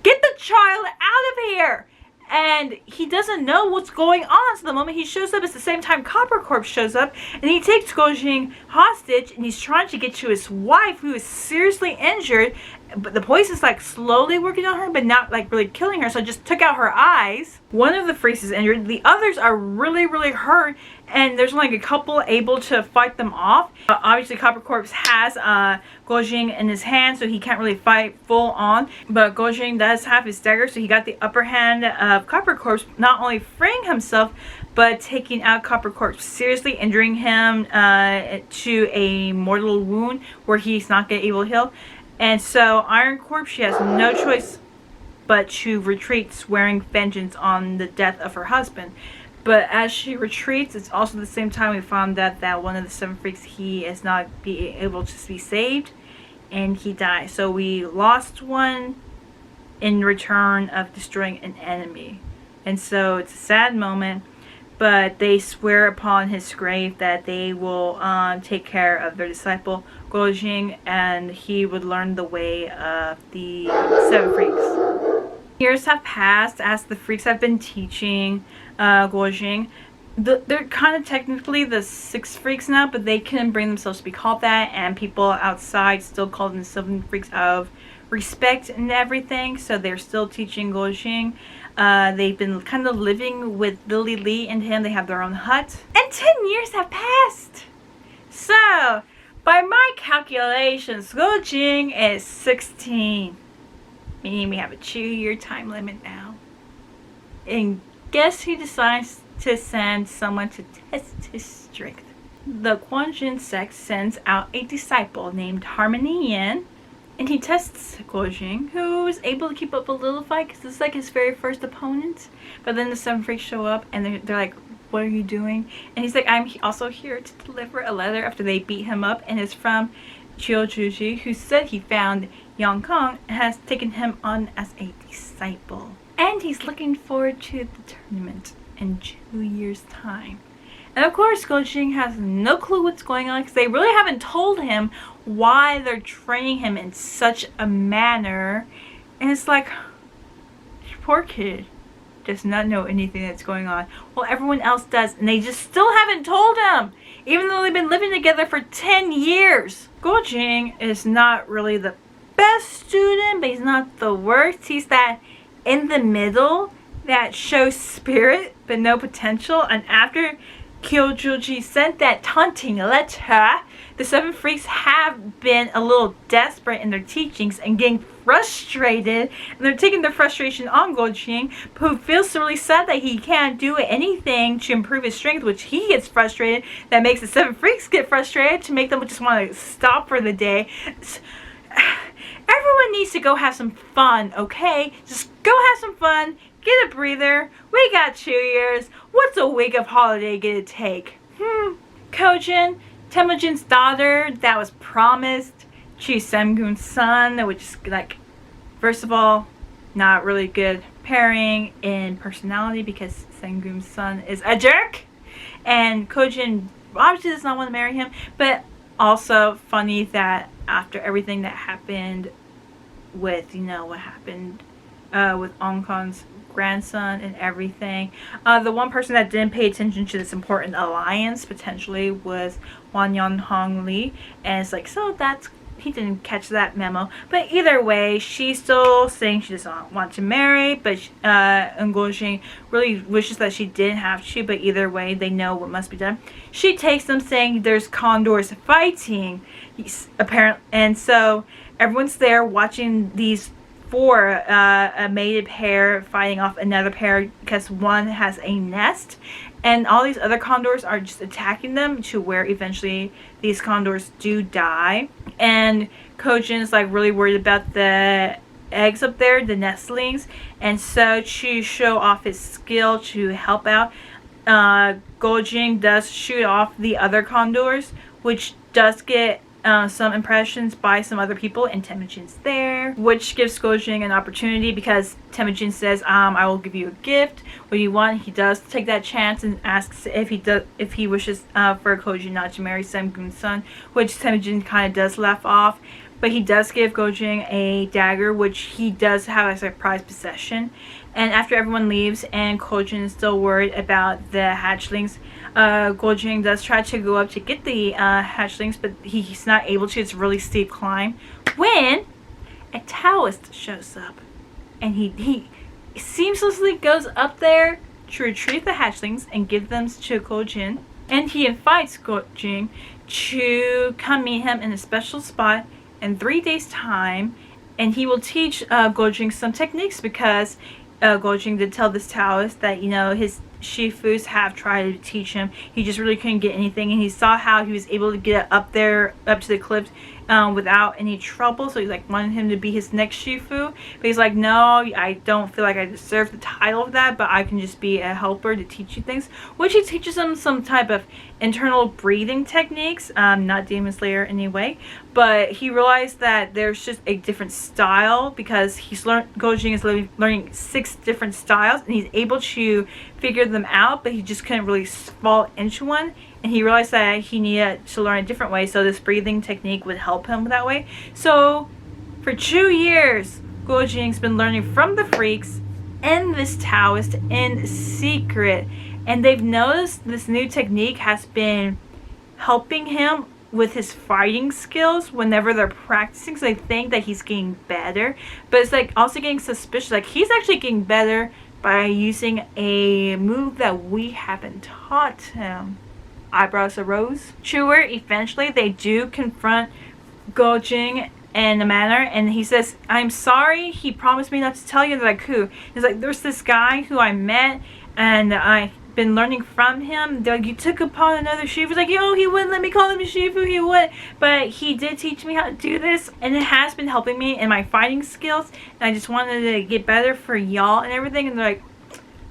get the child out of here! And he doesn't know what's going on. So the moment he shows up, it's the same time Copper Corpse shows up, and he takes Guo Jing hostage, and he's trying to get to his wife, who is seriously injured. But the poison's like slowly working on her, but not like really killing her, so it just took out her eyes. One of the freaks is injured. The others are really, really hurt, and there's only like a couple able to fight them off. Obviously, Copper Corpse has Guo Jing in his hand, so he can't really fight full on. But Guo Jing does have his dagger, so he got the upper hand of Copper Corpse, not only freeing himself, but taking out Copper Corpse, seriously injuring him to a mortal wound where he's not going to be able to heal. And so Iron Corpse, she has no choice but to retreat, swearing vengeance on the death of her husband. But as she retreats, it's also the same time we found out that one of the 7 freaks, he is not able to be saved, and he dies. So we lost one in return of destroying an enemy. And so it's a sad moment, but they swear upon his grave that they will take care of their disciple Guo Jing, and he would learn the way of the 7 freaks. Years have passed as the freaks have been teaching Guo Jing. They're kind of technically the 6 freaks now, but they couldn't bring themselves to be called that, and people outside still call them the 7 freaks of respect and everything, so they're still teaching Guo Jing. They've been kind of living with Lily Li and him. They have their own hut. And 10 years have passed! So, by my calculations, Guo Jing is 16. Meaning we have a 2-year time limit now. And guess who decides to send someone to test his strength? The Quanjin sect sends out a disciple named Harmony Yin, and he tests Guo Jing, who is able to keep up a little fight because it's like his very first opponent. But then the 7 freaks show up, and they're like, what are you doing? And he's like, I'm also here to deliver a letter after they beat him up, and it's from Chiu Juji, who said he found Yang Kong and has taken him on as a disciple. And he's looking forward to the tournament in 2 years' time. And of course, Guo Jing has no clue what's going on because they really haven't told him why they're training him in such a manner. And it's like, poor kid does not know anything that's going on. Well, everyone else does, and they just still haven't told him, even though they've been living together for 10 years. Guo Jing is not really the best student, but he's not the worst. He's that in the middle that shows spirit but no potential. And after Chiu Juji sent that taunting letter, the 7 freaks have been a little desperate in their teachings and getting frustrated, and they're taking their frustration on Guo Jing, who feels really sad that he can't do anything to improve his strength, which he gets frustrated. That makes the 7 freaks get frustrated to make them just want to stop for the day. Everyone needs to go have some fun, okay? Just go have some fun, get a breather. We got 2 years. What's a week of holiday gonna take? Kojin, Temujin's daughter that was promised, Chi Semgun's son, which is like, first of all, not really good pairing in personality because Semgun's son is a jerk, and Kojin obviously does not want to marry him. But also funny that after everything that happened with, you know, what happened with Ongkon's grandson and everything, the one person that didn't pay attention to this important alliance potentially was Wanyan Hong Li, and it's like, so that's he didn't catch that memo. But either way, she's still saying she doesn't want to marry, but Ngojing really wishes that she didn't have to. But either way, they know what must be done. She takes them, saying there's condors fighting, apparently, and so everyone's there watching these four a mated pair fighting off another pair because one has a nest, and all these other condors are just attacking them to where eventually these condors do die. And Kojin's like really worried about the eggs up there, the nestlings, and so to show off his skill to help out, Gojing does shoot off the other condors, which does get some impressions by some other people, and Temujin's there, which gives Gojing an opportunity because Temujin says, I will give you a gift. What do you want? He does take that chance and asks if he wishes for Kojin not to marry Semgun's son, which Temujin kind of does laugh off. But he does give Gojing a dagger, which he does have as a prized possession. And after everyone leaves and Kojin is still worried about the hatchlings, Gojing does try to go up to get the hatchlings, but he's not able to. It's a really steep climb. When a Taoist shows up, and he seamlessly goes up there to retrieve the hatchlings and give them to Gojin. And he invites Gojing to come meet him in a special spot in 3 days' time, and he will teach Gojing some techniques because Gojing did tell this Taoist that, you know, his Shifus have tried to teach him. He just really couldn't get anything, and he saw how he was able to get up there, up to the cliff without any trouble. So he's like wanted him to be his next Shifu, but he's like, no, I don't feel like I deserve the title of that, but I can just be a helper to teach you things. Which he teaches him some type of internal breathing techniques, not Demon Slayer anyway, but he realized that there's just a different style because Gojing is learning 6 different styles, and he's able to figure them out, but he just couldn't really fall into one. And he realized that he needed to learn a different way, so this breathing technique would help him that way. So for 2 years, Gojing's been learning from the freaks and this Taoist in secret, and they've noticed this new technique has been helping him with his fighting skills whenever they're practicing, so they think that he's getting better, but it's like also getting suspicious, like he's actually getting better by using a move that we haven't taught him. Eyebrows arose. Truer, eventually they do confront Gojing in a manner, and he says, I'm sorry, he promised me not to tell you. They're like, who? He's like, there's this guy who I met, and I've been learning from him. They're like, you took upon another Shifu. He's like, yo, he wouldn't let me call him a Shifu, he would. But he did teach me how to do this, and it has been helping me in my fighting skills, and I just wanted to get better for y'all and everything. And they're like,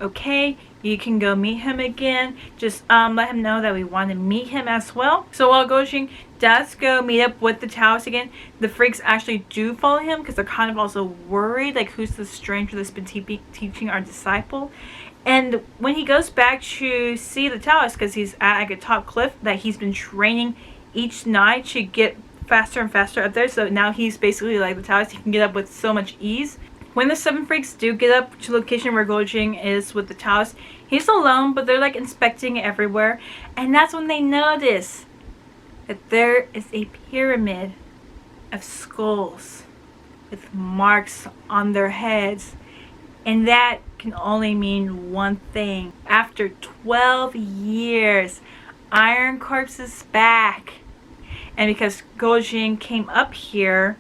okay, you can go meet him again. Just let him know that we want to meet him as well. So while Gojing does go meet up with the Taoist again, the freaks actually do follow him because they're kind of also worried, like, who's the stranger that's been teaching our disciple. And when he goes back to see the Taoist, because he's at like a top cliff that he's been training each night to get faster and faster up there, so now he's basically like the Taoist, he can get up with so much ease. When the 7 freaks do get up to the location where Gojing is with the Taoist, he's alone, but they're like inspecting everywhere. And that's when they notice that there is a pyramid of skulls with marks on their heads. And that can only mean one thing. After 12 years, Iron Corpse is back. And because Gojing came up here,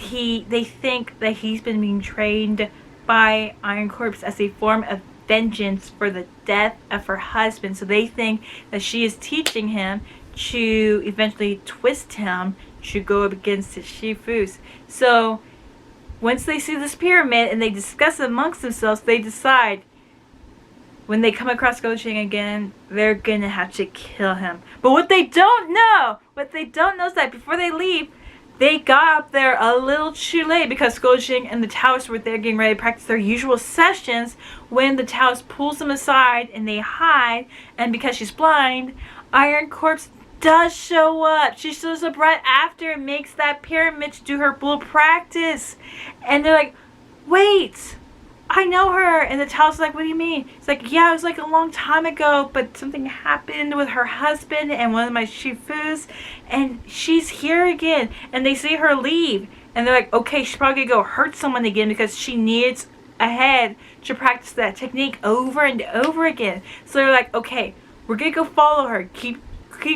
they think that he's been being trained by Iron Corpse as a form of vengeance for the death of her husband. So they think that she is teaching him to eventually twist him to go up against his Shifus. So once they see this pyramid and they discuss it amongst themselves, they decide when they come across Gojing again, they're gonna have to kill him. But what they don't know is that before they leave, they got up there a little too late because Gojing and the Taoist were there getting ready to practice their usual sessions when the Taoist pulls them aside and they hide. And because she's blind, Iron Corpse does show up. She shows up right after and makes that pyramid to do her full practice. And they're like, wait, I know her. And the Tao's like, what do you mean? It's like, yeah, it was like a long time ago, but something happened with her husband and one of my shifus, and she's here again. And they see her leave, and they're like, okay, she's probably gonna go hurt someone again because she needs a head to practice that technique over and over again. So they're like, okay, we're gonna go follow her. Keep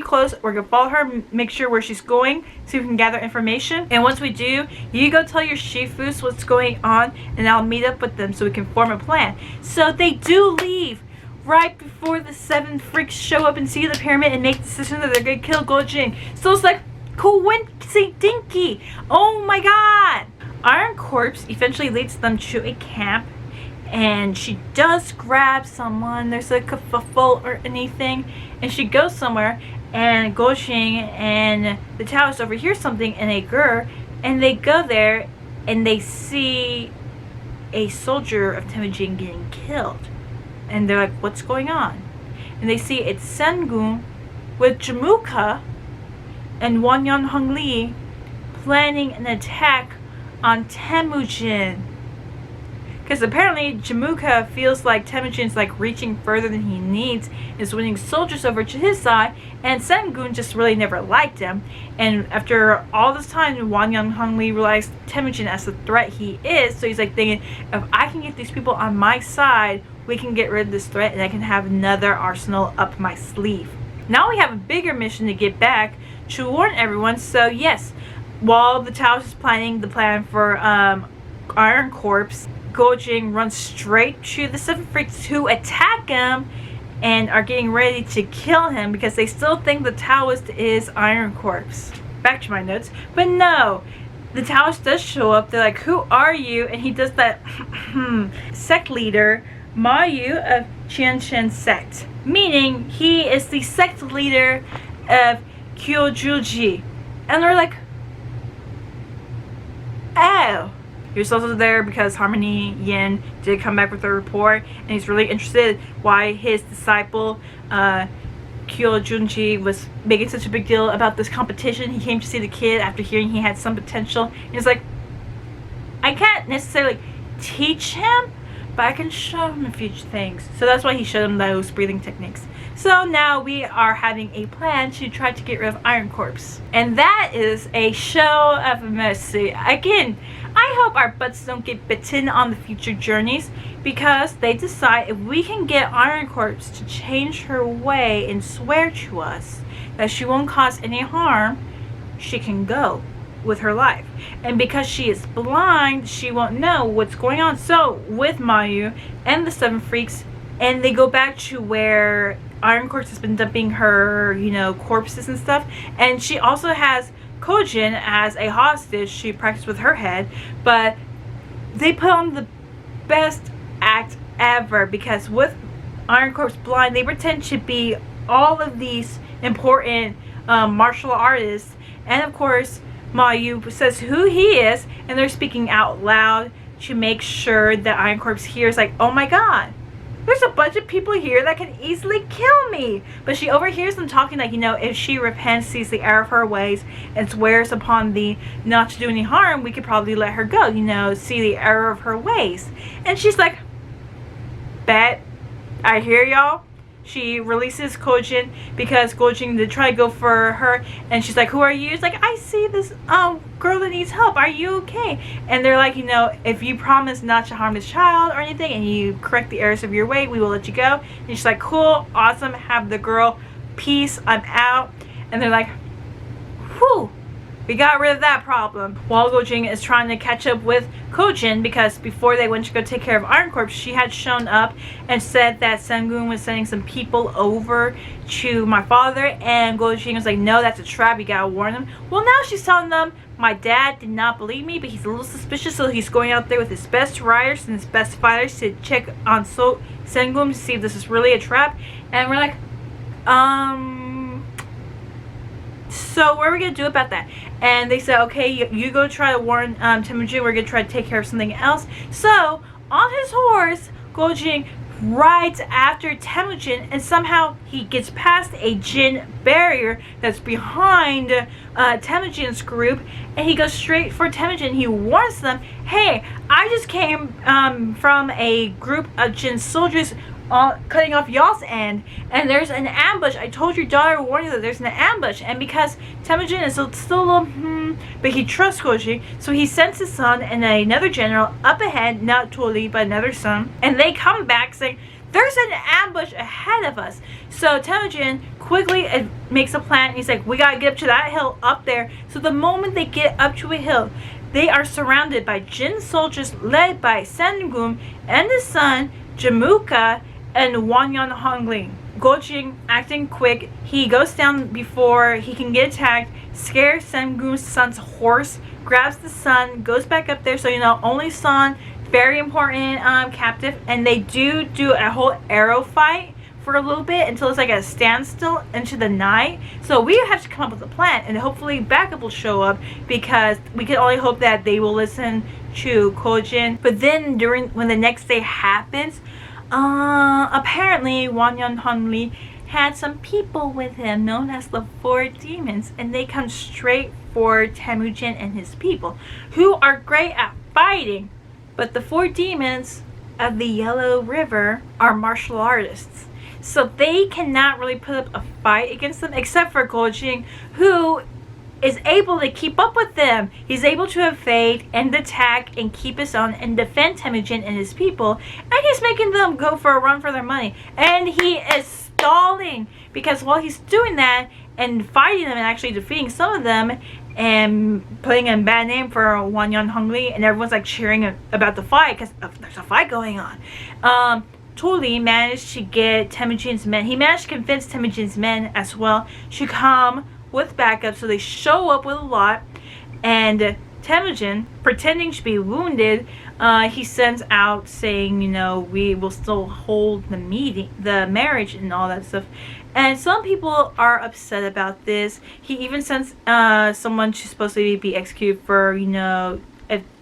close. We're gonna follow her, make sure where she's going, so we can gather information. And once we do, you go tell your shifus what's going on, and I'll meet up with them so we can form a plan. So they do leave right before the 7 freaks show up and see the pyramid and make the decision that they're gonna kill Gojing. So it's like coincidinky. Oh my god! Iron Corpse eventually leads them to a camp, and she does grab someone. There's like a kerfuffle or anything, and she goes somewhere, and Gojing and the Taoists overhear something in a gur, and they go there and they see a soldier of Temujin getting killed, and they're like, what's going on? And they see it's Sengun with Jamuka and Wanyan Hongli planning an attack on Temujin. Because apparently Jamuka feels like Temujin's like reaching further than he needs, is winning soldiers over to his side, and Sengun just really never liked him. And after all this time, Wanyan Hongli realized Temujin as the threat he is, so he's like thinking, if I can get these people on my side, we can get rid of this threat and I can have another arsenal up my sleeve. Now we have a bigger mission to get back to warn everyone. So yes, while the Taoist is planning the plan for Iron Corpse, Gojing runs straight to the 7 freaks who attack him and are getting ready to kill him because they still think the Taoist is Iron Corpse. Back to my notes. But no, the Taoist does show up. They're like, who are you? And he does that sect leader, Ma Yu of Qianchen sect. Meaning he is the sect leader of Kyojuji. And they're like, oh. He was also there because Harmony Yin did come back with a report, and he's really interested why his disciple Kyo Junji was making such a big deal about this competition. He came to see the kid after hearing he had some potential. He's like, I can't necessarily teach him, but I can show him a few things. So that's why he showed him those breathing techniques. So now we are having a plan to try to get rid of Iron Corpse. And that is a show of mercy. Again, I hope our butts don't get bitten on the future journeys, because they decide if we can get Iron Corpse to change her way and swear to us that she won't cause any harm, she can go with her life. And because she is blind, she won't know what's going on. So with Mayu and the 7 freaks, and they go back to where Iron Corpse has been dumping her, corpses and stuff. And she also has Kojin as a hostage. She practiced with her head, but they put on the best act ever, because with Iron Corpse blind, they pretend to be all of these important martial artists, and of course Mayu says who he is, and they're speaking out loud to make sure that Iron Corpse hears, like, oh my god, there's a bunch of people here that can easily kill me. But she overhears them talking like, if she repents, sees the error of her ways, and swears upon thee not to do any harm, we could probably let her go, see the error of her ways. And she's like, bet, I hear y'all. She releases Kojin because Kojin did try to go for her, and she's like, who are you? It's like, I see this girl that needs help. Are you okay? And they're like, if you promise not to harm this child or anything, and you correct the errors of your way, we will let you go. And she's like, cool, awesome, have the girl, peace, I'm out. And they're like, whew, we got rid of that problem. While Gojing is trying to catch up with Kojin, because before they went to go take care of Iron Corpse, she had shown up and said that Sengun was sending some people over to my father, and Gojing was like, no, that's a trap, you gotta warn them. Well, now she's telling them, my dad did not believe me, but he's a little suspicious, so he's going out there with his best riders and his best fighters to check on Sengun to see if this is really a trap. And we're like, so what are we gonna do about that? And they said, okay, you go try to warn Temujin, we're gonna try to take care of something else. So on his horse, Gojing right after Temujin, and somehow he gets past a Jin barrier that's behind Temujin's group, and he goes straight for Temujin. He warns them, hey, I just came from a group of Jin soldiers cutting off y'all's end, and there's an ambush. I told your daughter to warn you that there's an ambush. And because Temujin is still a little but he trusts Koji, so he sends his son and another general up ahead, not Tuli, but another son, and they come back saying, there's an ambush ahead of us. So Temujin quickly makes a plan, and he's like, we gotta get up to that hill up there. So the moment they get up to a hill, they are surrounded by Jin soldiers led by Sengum and his son, Jamuka, and Wanyan Hongli. Gojing, acting quick, he goes down before he can get attacked, scares Sengum's son's horse, grabs the son, goes back up there. So only son, very important captive, and they do a whole arrow fight for a little bit until it's like a standstill into the night. So we have to come up with a plan, and hopefully backup will show up, because we can only hope that they will listen to Kojin. But then when the next day happens, apparently Wanyan Hanli had some people with him known as the Four Demons, and they come straight for Temujin and his people, who are great at fighting. But the Four Demons of the Yellow River are martial artists, so they cannot really put up a fight against them, except for Gojing, who is able to keep up with them. He's able to evade and attack and keep his own and defend Temujin and his people, and he's making them go for a run for their money. And he is stalling, because while he's doing that and fighting them and actually defeating some of them and putting a bad name for Wanyan Hongli, and everyone's like cheering about the fight because there's a fight going on. Tuli managed to get Temujin's men. He managed to convince Temujin's men as well to come with backup, so they show up with a lot. And Temujin, pretending to be wounded, he sends out saying, we will still hold the marriage and all that stuff. And some people are upset about this. He even sends someone to supposedly be executed for,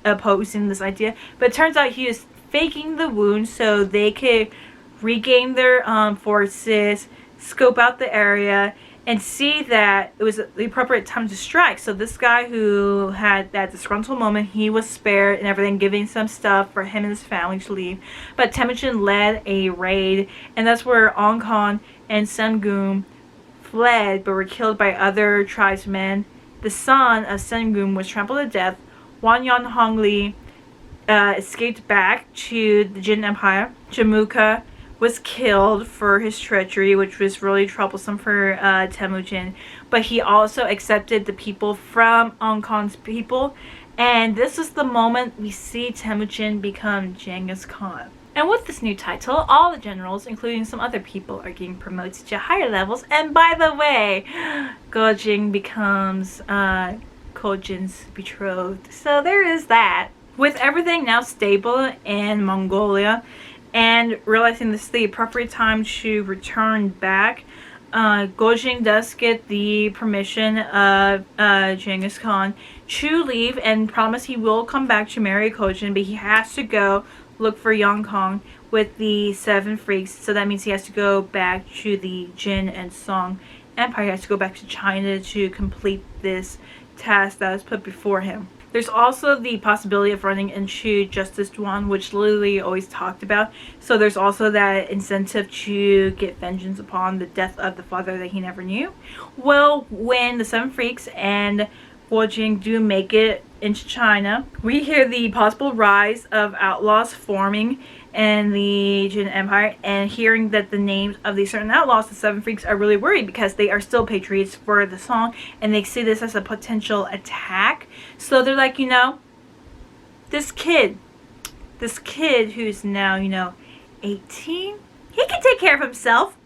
opposing this idea. But it turns out he is faking the wound so they could regain their forces, scope out the area, and see that it was the appropriate time to strike. So this guy who had that disgruntled moment, he was spared and everything, giving some stuff for him and his family to leave. But Temujin led a raid, and that's where Ongkon and Sengum fled but were killed by other tribesmen. The son of Sengum was trampled to death. Wanyan Hongli escaped back to the Jin Empire. Jamuka was killed for his treachery, which was really troublesome for Temujin. But he also accepted the people from Ongkon's people. And this is the moment we see Temujin become Genghis Khan. And with this new title, all the generals, including some other people, are getting promoted to higher levels. And by the way, Gojing becomes Kojin's betrothed. So there is that. With everything now stable in Mongolia, and realizing this is the appropriate time to return back, Gojing does get the permission of Genghis Khan to leave and promise he will come back to marry Kojin, but he has to go look for Yang Kong with the 7 freaks. So that means he has to go back to the Jin and Song Empire. He has to go back to China to complete this task that was put before him. There's also the possibility of running into Justice Duan, which Lily always talked about. So there's also that incentive to get vengeance upon the death of the father that he never knew. Well, when the 7 freaks and Gojing do make it into China, we hear the possible rise of outlaws forming in the Jin Empire, and hearing that the names of these certain outlaws, the 7 freaks, are really worried because they are still patriots for the song, and they see this as a potential attack. So they're like, this kid who's now, 18, he can take care of himself.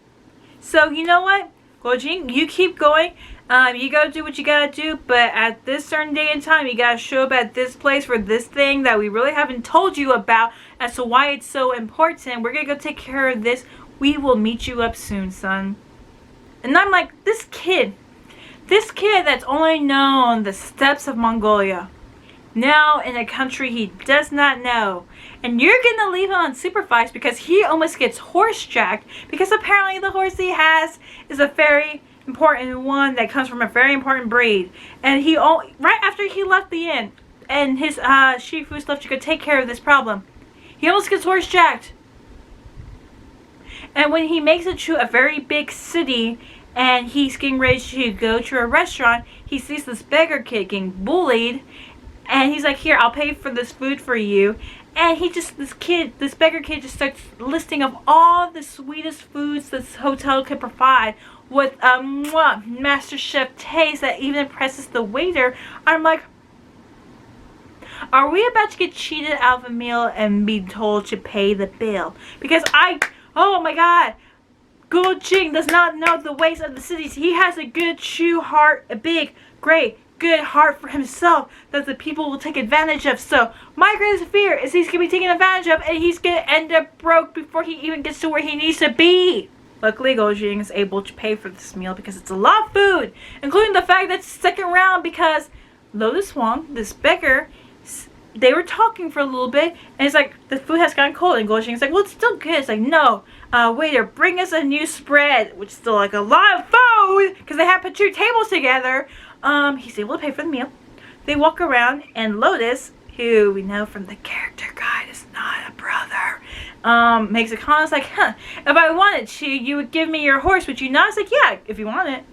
So you know what, Gojing, you keep going. You gotta do what you gotta do, but at this certain day and time, you gotta show up at this place for this thing that we really haven't told you about as to why it's so important. We're gonna go take care of this. We will meet you up soon, son. And I'm like, this kid that's only known the steppes of Mongolia, now in a country he does not know, and you're gonna leave him unsupervised because he almost gets horse jacked because apparently the horse he has is a very important one that comes from a very important breed. And right after he left the inn and his chief who's left to go take care of this problem, he almost gets horse jacked. And when he makes it to a very big city and he's getting ready to go to a restaurant, he sees this beggar kid getting bullied, and he's like, here, I'll pay for this food for you. And this beggar kid just starts listing of all the sweetest foods this hotel could provide with a master chef taste that even impresses the waiter. I'm like, are we about to get cheated out of a meal and be told to pay the bill? Because oh my god, Gu Jing does not know the ways of the cities. He has a good true heart, a big, great, good heart for himself that the people will take advantage of. So my greatest fear is he's going to be taken advantage of and he's going to end up broke before he even gets to where he needs to be. Luckily, Gu Jing is able to pay for this meal because it's a lot of food, including the fact that it's second round because Lotus Wong, this beggar, they were talking for a little bit, and it's like, the food has gotten cold, and Gu Jing's like, well, it's still good. It's like, no, waiter, bring us a new spread, which is still like a lot of food, because they have put 2 tables together. He's able to pay for the meal. They walk around, and Lotus, who we know from the character guide is not a brother, makes a comment, like, if I wanted to, you would give me your horse, would you not? It's like, yeah, if you want it.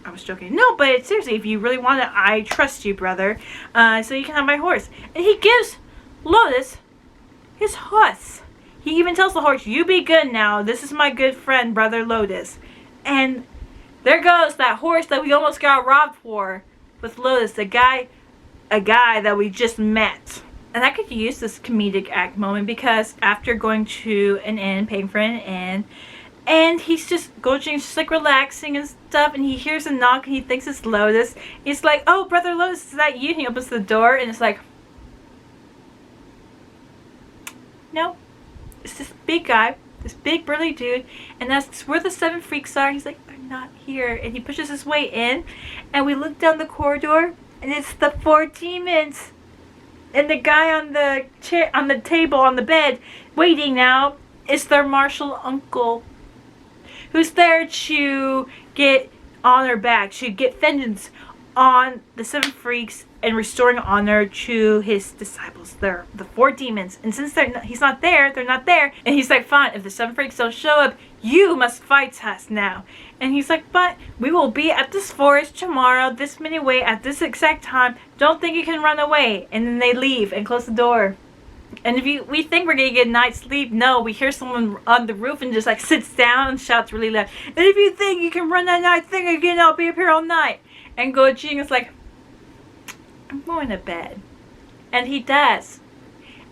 I was joking. No, but seriously, if you really want it, I trust you, brother. So you can have my horse. And he gives Lotus his horse. He even tells the horse, you be good now. This is my good friend, brother Lotus. And there goes that horse that we almost got robbed for with Lotus, a guy that we just met. And I could use this comedic act moment because after going to an inn, paying for an inn, and he's just, Gu Jing's just like relaxing and stuff, and he hears a knock and he thinks it's Lotus. He's like, oh, brother Lotus, is that you? And he opens the door and it's like, no, it's this big guy, this big burly dude, and that's where the 7 freaks are. He's like, they're not here. And he pushes his way in, and we look down the corridor, and it's the 4 demons. And the guy on the chair, on the table, on the bed, waiting now, is their martial uncle, who's there to get honor back, to get vengeance on the 7 freaks and restoring honor to his disciples. They're the 4 demons. And since he's not there, they're not there. And he's like, fine, if the 7 freaks don't show up, you must fight us now. And he's like, but we will be at this forest tomorrow, this many way, at this exact time. Don't think you can run away. And then they leave and close the door. And if we think we're gonna get a night's sleep, no, we hear someone on the roof and just like sits down and shouts really loud. And if you think you can run that night thing again, I'll be up here all night. And Gu Jing is like, I'm going to bed. And he does.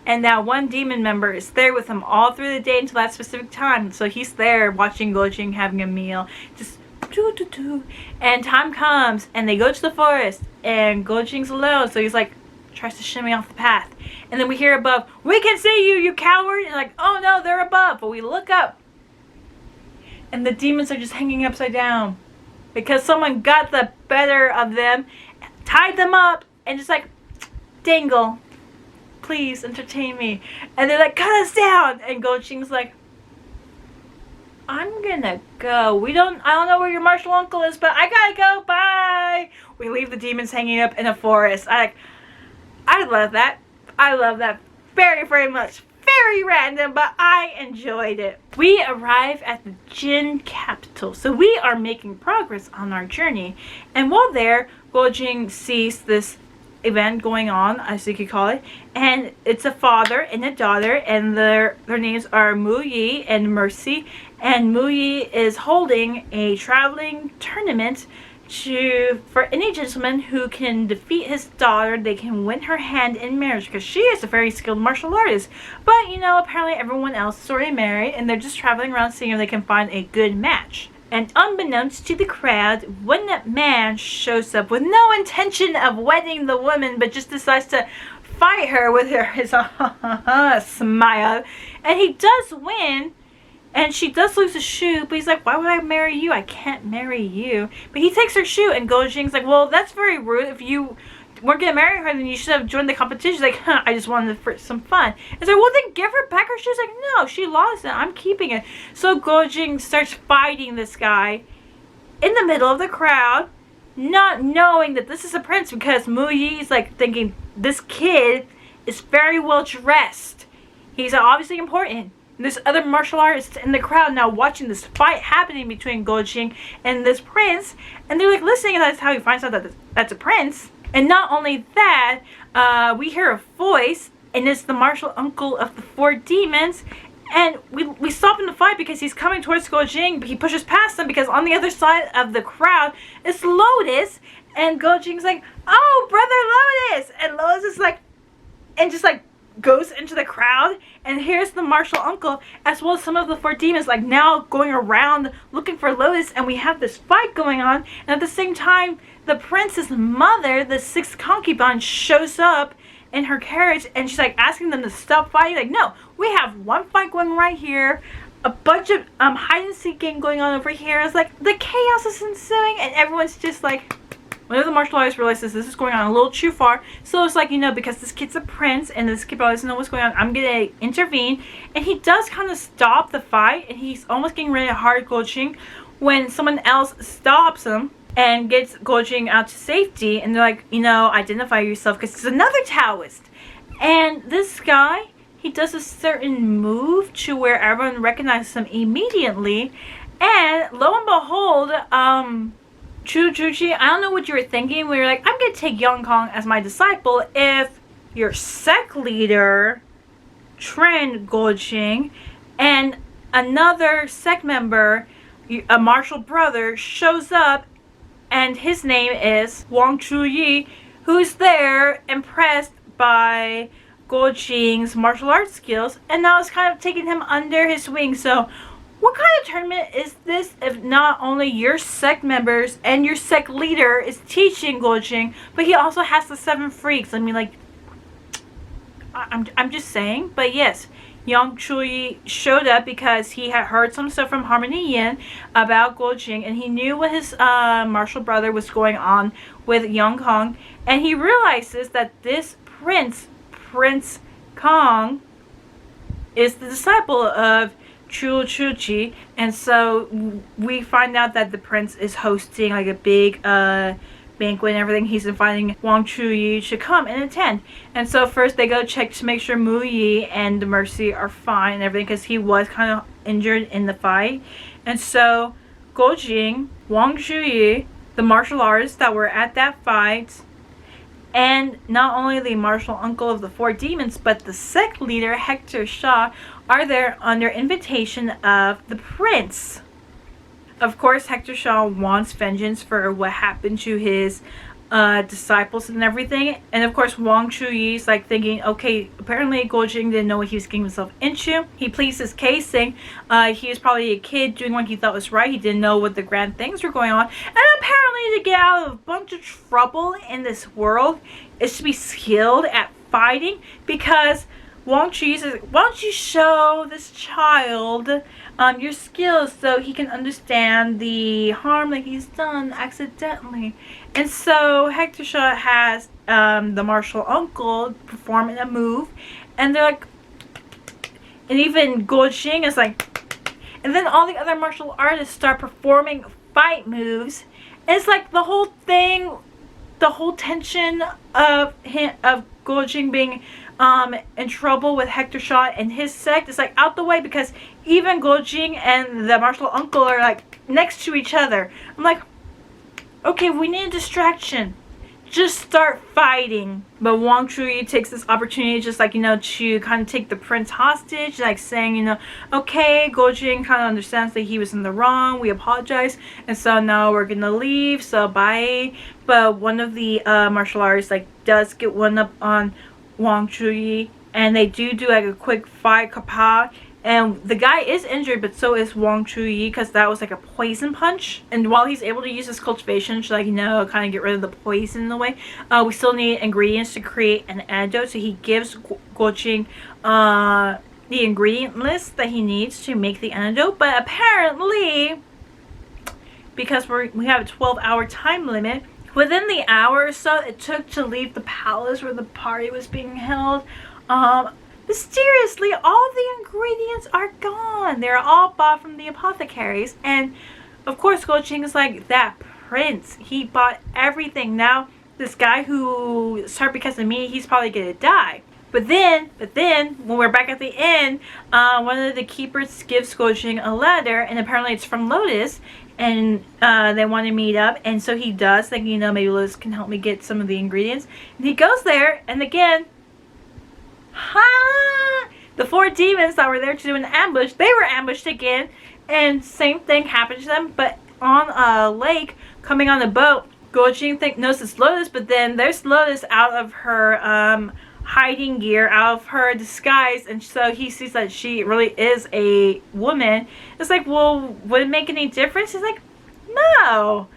And now 1 demon member is there with him all through the day until that specific time. So he's there watching Gu Jing having a meal. Just doo-doo-doo. And time comes and they go to the forest and Gu Jing's alone. So he's like, tries to shimmy off the path. And then we hear above, we can see you, you coward. And like, oh no, they're above. But we look up and the demons are just hanging upside down because someone got the better of them, tied them up, and just like, dangle, please entertain me. And they're like, cut us down. And Gu Jing's like, I'm gonna go. I don't know where your martial uncle is, but I gotta go. Bye. We leave the demons hanging up in a forest. I love that. I love that very, very much. Very random, but I enjoyed it. We arrive at the Jin capital. So we are making progress on our journey. And while there, Gu Jing sees this event going on, as you could call it. And it's a father and a daughter. And their names are Mu Yi and Mercy. And Mu Yi is holding a traveling tournament for any gentleman who can defeat his daughter. They can win her hand in marriage because she is a very skilled martial artist. But you know, apparently everyone else is already married and they're just traveling around seeing if they can find a good match. And unbeknownst to the crowd, one man shows up with no intention of wedding the woman, but just decides to fight her with his smile. And he does win. And she does lose a shoe, but he's like, why would I marry you? I can't marry you. But he takes her shoe, and Gu Jing's like, well, that's very rude. If you weren't gonna marry her, then you should have joined the competition. She's like, huh, I just wanted for some fun. It's like, well, then give her back her shoes. Like, no, she lost it. I'm keeping it. So Gojing starts fighting this guy in the middle of the crowd, not knowing that this is a prince, because Mu Yi is like thinking this kid is very well dressed. He's obviously important. And there's other martial artists in the crowd now watching this fight happening between Gojing and this prince, and they're like listening, and that's how he finds out that that's a prince. And not only that, we hear a voice, and it's the martial uncle of the 4 demons. And we stop in the fight because he's coming towards Gojing, but he pushes past him because on the other side of the crowd is Lotus. And Gojing's like, oh, brother Lotus! And Lotus is like, and just like goes into the crowd. And here's the martial uncle, as well as some of the 4 demons, like now going around looking for Lotus. And we have this fight going on. And at the same time, the prince's mother, the 6th concubine, shows up in her carriage, and she's like asking them to stop fighting. Like, no, we have one fight going right here, a bunch of hide and seek game going on over here. It's like the chaos is ensuing, and everyone's just like, one of the martial artists realizes this is going on a little too far. So it's like, you know, because this kid's a prince and this kid probably doesn't know what's going on, I'm gonna intervene. And he does kind of stop the fight, and he's almost getting ready to hard Gojing when someone else stops him and gets Gojing out to safety. And they're like, you know, identify yourself, because it's another Taoist. And this guy, he does a certain move to where everyone recognizes him immediately. And lo and behold, Chu Juji, I don't know what you were thinking when you're like, I'm going to take Yang Kong as my disciple if your sect leader trained Gojing, and another sect member, a martial brother, shows up, and his name is Wang Chuyi, who's there impressed by Gojing's martial arts skills, and now is kind of taking him under his wing. So what kind of tournament is this if not only your sect members and your sect leader is teaching Gojing, but he also has the 7 freaks? I mean, like, I'm just saying. But yes, Yang Chuyi showed up because he had heard some stuff from Harmony Yin about Gojing, and he knew what his martial brother was going on with Yang Kong, and he realizes that this Prince Kong, is the disciple of Chu Chuji. And so we find out that the prince is hosting like a big banquet and everything. He's inviting Wang Chuyi to come and attend. And so first they go check to make sure Mu Yi and Mercy are fine and everything, because he was kind of injured in the fight. And so Gojing, Wang Chuyi, the martial artists that were at that fight, and not only the martial uncle of the 4 demons, but the sect leader Hector Shaw are there under invitation of the prince. Of course, Hector Shaw wants vengeance for what happened to his disciples and everything. And of course, Wang Chuyi is like thinking, okay, apparently Gojing didn't know what he was getting himself into. He pleads his case, saying he was probably a kid doing what he thought was right. He didn't know what the grand things were going on. And apparently, to get out of a bunch of trouble in this world is to be skilled at fighting, because Wang Chuyi says, why don't you show this child your skills so he can understand the harm that he's done accidentally. And so Hector Shaw has the martial uncle performing a move, and they're like, and even Gojing is like, and then all the other martial artists start performing fight moves. And it's like the whole thing, the whole tension of Gojing being in trouble with Hector Shaw and his sect is like out the way, because even Gojing and the martial uncle are like next to each other. I'm like, okay, we need a distraction. Just start fighting. But Wang Chuyi takes this opportunity, just like, you know, to kind of take the prince hostage, like saying, you know, okay, Gojing kind of understands that he was in the wrong, we apologize, and so now we're gonna leave, so bye. But one of the martial artists like does get one up on Wang Chuyi, and they do like a quick fight, kapow. And the guy is injured, but so is Wang Chuyi, because that was like a poison punch. And while he's able to use his cultivation to, like, you know, kind of get rid of the poison in a way, we still need ingredients to create an antidote. So he gives Gojing the ingredient list that he needs to make the antidote. But apparently, because we have a 12-hour time limit, Within the hour or so it took to leave the palace where the party was being held, mysteriously all the ingredients are gone. They're all bought from the apothecaries, and of course Go Ching is like, that prince, he bought everything. Now this guy who started because of me, he's probably gonna die. But then, when we're back at the inn, one of the keepers gives Go Ching a letter, and apparently it's from Lotus, and they want to meet up, and so he does, thinking, you know, maybe Lotus can help me get some of the ingredients. And he goes there, and again, the 4 demons that were there to do an ambush, they were ambushed again, and same thing happened to them, but on a lake, coming on a boat, Go Ching knows it's Lotus, but then there's Lotus out of her hiding gear, out of her disguise, and so he sees that she really is a woman. It's like, well, would it make any difference? He's like, no.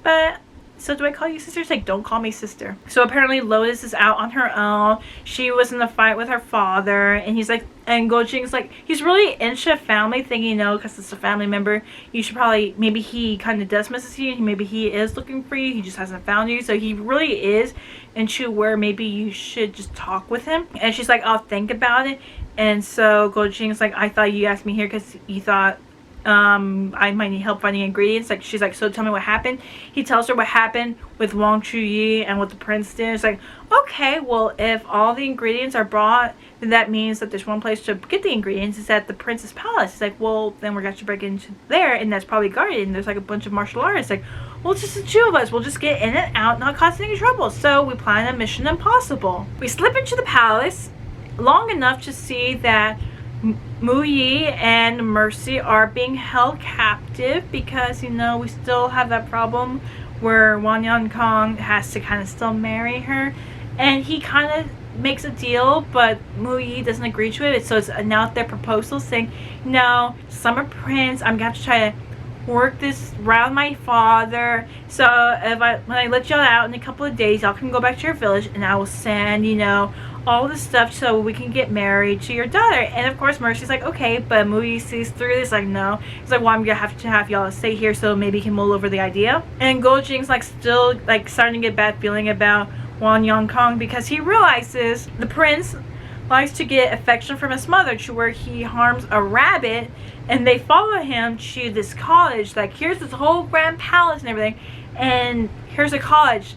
But so do I call you sister? It's like, don't call me sister. So apparently Lotus is out on her own. She was in a fight with her father, and he's like, and Go Ching's like, he's really into family, thinking, you know, because it's a family member, you should probably, maybe he kind of does miss you, maybe he is looking for you, he just hasn't found you. So he really is into where maybe you should just talk with him. And she's like, I'll think about it. And so Go Ching's like, I thought you asked me here because you thought I might need help finding ingredients. Like, she's like, so tell me what happened. He tells her what happened with Wang Chuyi and what the prince did. It's like, okay, well, if all the ingredients are brought, then that means that there's one place to get the ingredients. It's at the prince's palace. It's like, well, then we're going to break into there, and that's probably guarded, and there's like a bunch of martial artists. Like, well, it's just the 2 of us. We'll just get in and out, not causing any trouble. So we plan a mission impossible. We slip into the palace long enough to see that Mu Yi and Mercy are being held captive because, you know, we still have that problem where Wan Yan Kong has to kind of still marry her, and he kind of makes a deal, but Mu Yi doesn't agree to it. So it's now their proposal saying, no, Summer Prince, I'm going to try to work this around my father. So when I let y'all out in a couple of days, y'all can go back to your village, and I will send, you know, all this stuff so we can get married to your daughter. And of course Mercy's like, okay, but Mu Yi sees through this, like, no. He's like, well, I'm gonna have y'all stay here so maybe he can mull over the idea. And Go Ching's like still like starting to get bad feeling about Wan Yan Kong because he realizes the prince likes to get affection from his mother to where he harms a rabbit, and they follow him to this cottage. Like, here's this whole grand palace and everything, and here's a cottage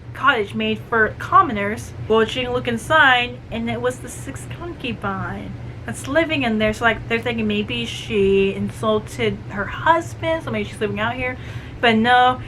made for commoners. Go Ching look inside, and it was the 6th concubine that's living in there. So like, they're thinking maybe she insulted her husband, so maybe she's living out here. But no,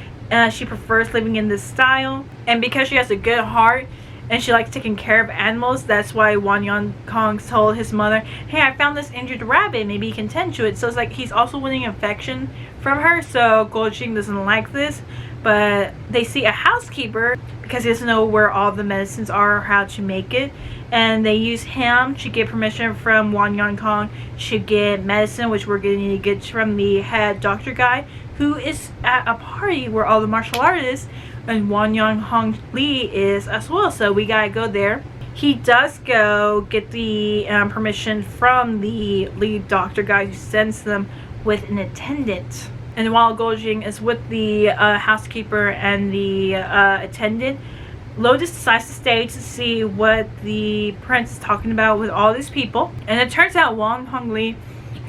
she prefers living in this style, and because she has a good heart and she likes taking care of animals, that's why Wan Yan Kong told his mother, hey, I found this injured rabbit, maybe you can tend to it. So it's like he's also winning affection from her. So Go Ching doesn't like this, but they see a housekeeper because he doesn't know where all the medicines are or how to make it, and they use him to get permission from Wan Yan Kong to get medicine, which we're going to need to get from the head doctor guy, who is at a party where all the martial artists, and Wan Yan Hong Li is as well. So we gotta go there. He does go get the permission from the lead doctor guy, who sends them with an attendant. And while Go Ching is with the housekeeper and the attendant, Lotus decides to stay to see what the prince is talking about with all these people. And it turns out Wang Hongli,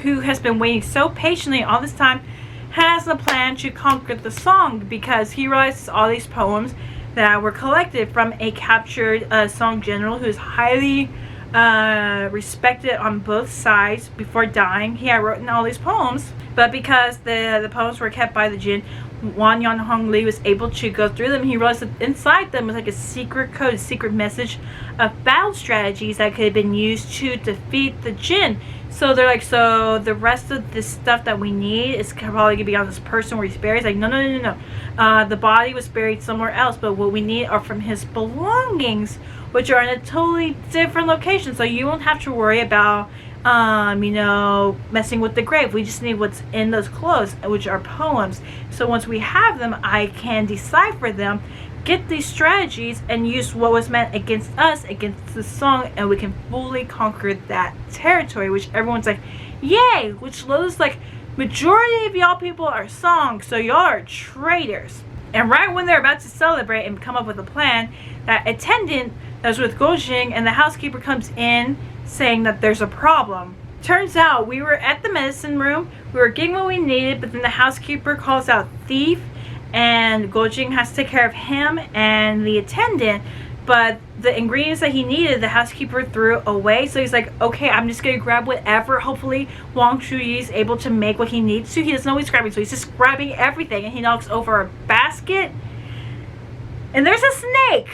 who has been waiting so patiently all this time, has a plan to conquer the song, because he realizes all these poems that were collected from a captured song general who is highly respected on both sides before dying. He had written all these poems, but because the poems were kept by the jinn, Wan Yan Hong Li was able to go through them. He realized that inside them was like a secret code, a secret message of battle strategies that could have been used to defeat the jinn. So they're like, so the rest of this stuff that we need is probably gonna be on this person where he's buried. He's like, no. The body was buried somewhere else, but what we need are from his belongings, which are in a totally different location. So you won't have to worry about messing with the grave. We just need what's in those clothes, which are poems. So once we have them, I can decipher them, get these strategies, and use what was meant against us, against the song, and we can fully conquer that territory, which everyone's like, yay! Which Lotus like, majority of y'all people are Song, so y'all are traitors. And right when they're about to celebrate and come up with a plan, that attendant that was with Gojing and the housekeeper comes in saying that there's a problem. Turns out we were at the medicine room, we were getting what we needed, but then the housekeeper calls out thief, and Gojing has to take care of him and the attendant. But the ingredients that he needed, the housekeeper threw away. So he's like, okay, I'm just gonna grab whatever. Hopefully Wang Shuyi is able to make what he needs to. He doesn't know he's grabbing, so he's just grabbing everything. And he knocks over a basket, and there's a snake.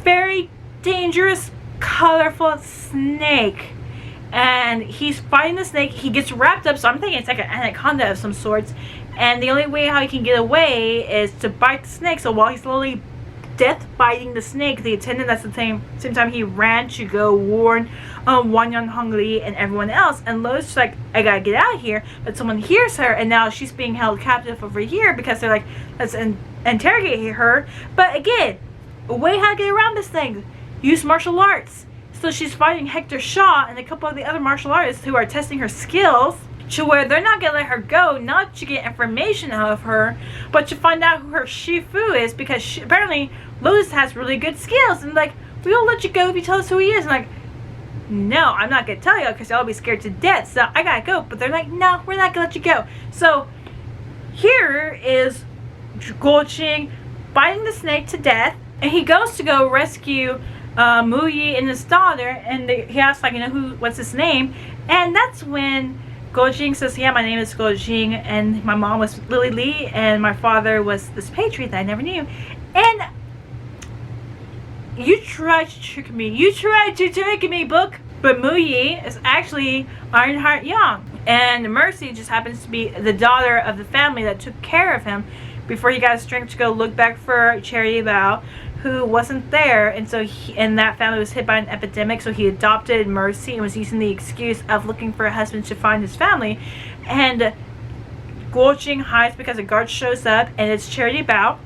Very dangerous, colorful snake. And he's fighting the snake. He gets wrapped up, so I'm thinking it's like an anaconda of some sorts. And the only way how he can get away is to bite the snake. So while he's slowly death biting the snake, the attendant at the same time he ran to go warn Wang Hongli and everyone else. And Lo's like, I gotta get out of here. But someone hears her, and now she's being held captive over here because they're like, let's interrogate her. But again, a way how to get around this thing: use martial arts. So she's fighting Hector Shaw and a couple of the other martial artists who are testing her skills, to where they're not going to let her go, not to get information out of her, but to find out who her Shifu is, because apparently Lotus has really good skills. And like, we won't let you go if you tell us who he is. And like, no, I'm not going to tell you because y'all be scared to death, so I got to go. But they're like, no, we're not going to let you go. So here is Guoqing biting the snake to death, and he goes to go rescue Mu Yi and his daughter, and he asks, like, what's his name? And that's when Gojing says, yeah, my name is Gojing, and my mom was Lily Lee, and my father was this patriot that I never knew. And you tried to trick me. You tried to trick me, book. But Mu Yi is actually Ironheart Yang. And Mercy just happens to be the daughter of the family that took care of him before he got strength to go look back for Cherry Bao, who wasn't there. And so and that family was hit by an epidemic, so he adopted Mercy and was using the excuse of looking for a husband to find his family. And Guoqing hides because a guard shows up, and it's Charity Bao,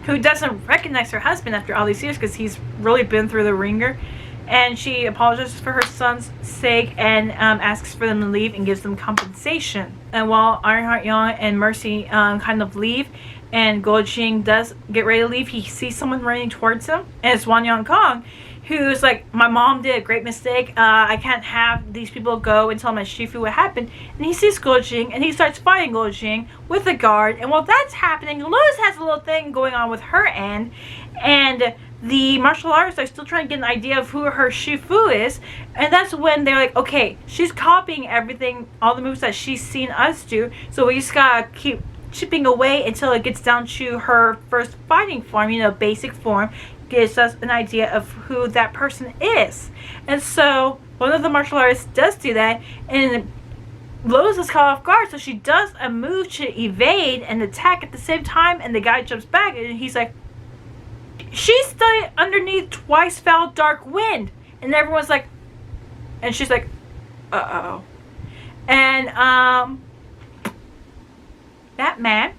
who doesn't recognize her husband after all these years because he's really been through the ringer. And she apologizes for her son's sake and asks for them to leave and gives them compensation. And while Ironheart Yang and Mercy kind of leave, and Gojing does get ready to leave, he sees someone running towards him, and it's Wan Yang Kong, who's like, my mom did a great mistake. I can't have these people go and tell my Shifu what happened. And he sees Gojing, and he starts fighting Gojing with the guard. And while that's happening, Lotus has a little thing going on with her end, and the martial artists are still trying to get an idea of who her Shifu is. And that's when they're like, okay, she's copying everything, all the moves that she's seen us do, so we just gotta keep chipping away until it gets down to her first fighting form, basic form, gives us an idea of who that person is. And so one of the martial artists does do that, and Lotus is caught off guard, so she does a move to evade and attack at the same time, and the guy jumps back, and he's like, she's still underneath Twice Foul Dark Wind. And everyone's like, and she's like, uh-oh. And that man,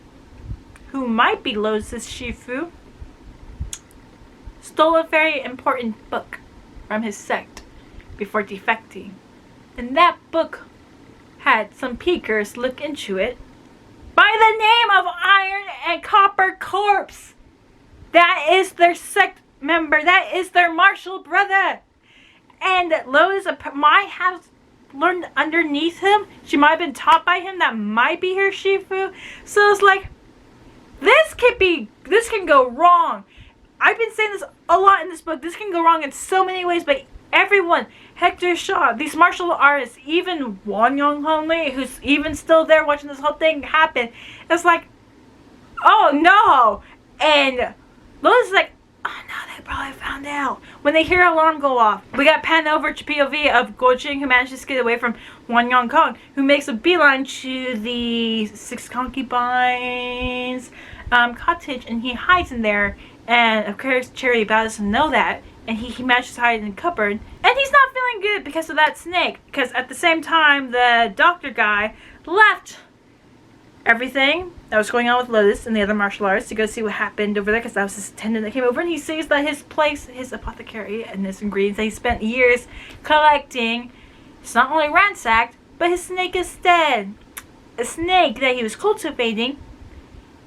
who might be Lotus's Shifu, stole a very important book from his sect before defecting. And that book had some peekers look into it by the name of Iron and Copper Corpse. That is their sect member. That is their martial brother. And Lotus might have learned underneath him. She might have been taught by him. That might be her Shifu. So it's like, this can go wrong. I've been saying this a lot in this book. This can go wrong in so many ways, but everyone, Hector Shaw, these martial artists, even Wang Hongli, who's even still there watching this whole thing happen, it's like, oh no. And Lotus is like, oh no, they probably found out. When they hear an alarm go off, we got pan over to POV of Guoqing, who manages to get away from Wan Yang Kong, who makes a beeline to the Six Concubines cottage, and he hides in there. And of course, Cherry Bao doesn't know that, and he manages to hide in the cupboard. And he's not feeling good because of that snake, because at the same time, the doctor guy left everything that was going on with Lotus and the other martial artists to go see what happened over there, because that was his attendant that came over, and he sees that his place, his apothecary and his ingredients that he spent years collecting, it's not only ransacked, but his snake is dead. A snake that he was cultivating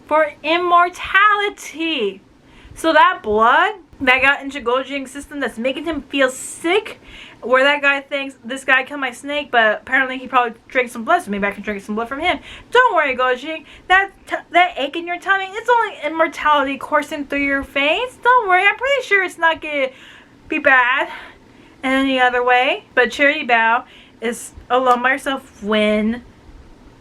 for immortality. So that blood that got into Goljing's system that's making him feel sick, where that guy thinks this guy killed my snake, but apparently he probably drank some blood, so maybe I can drink some blood from him. Don't worry, Goljing. That ache in your tummy, it's only immortality coursing through your veins. Don't worry, I'm pretty sure it's not gonna be bad in any other way. But Charity Bao is alone by herself when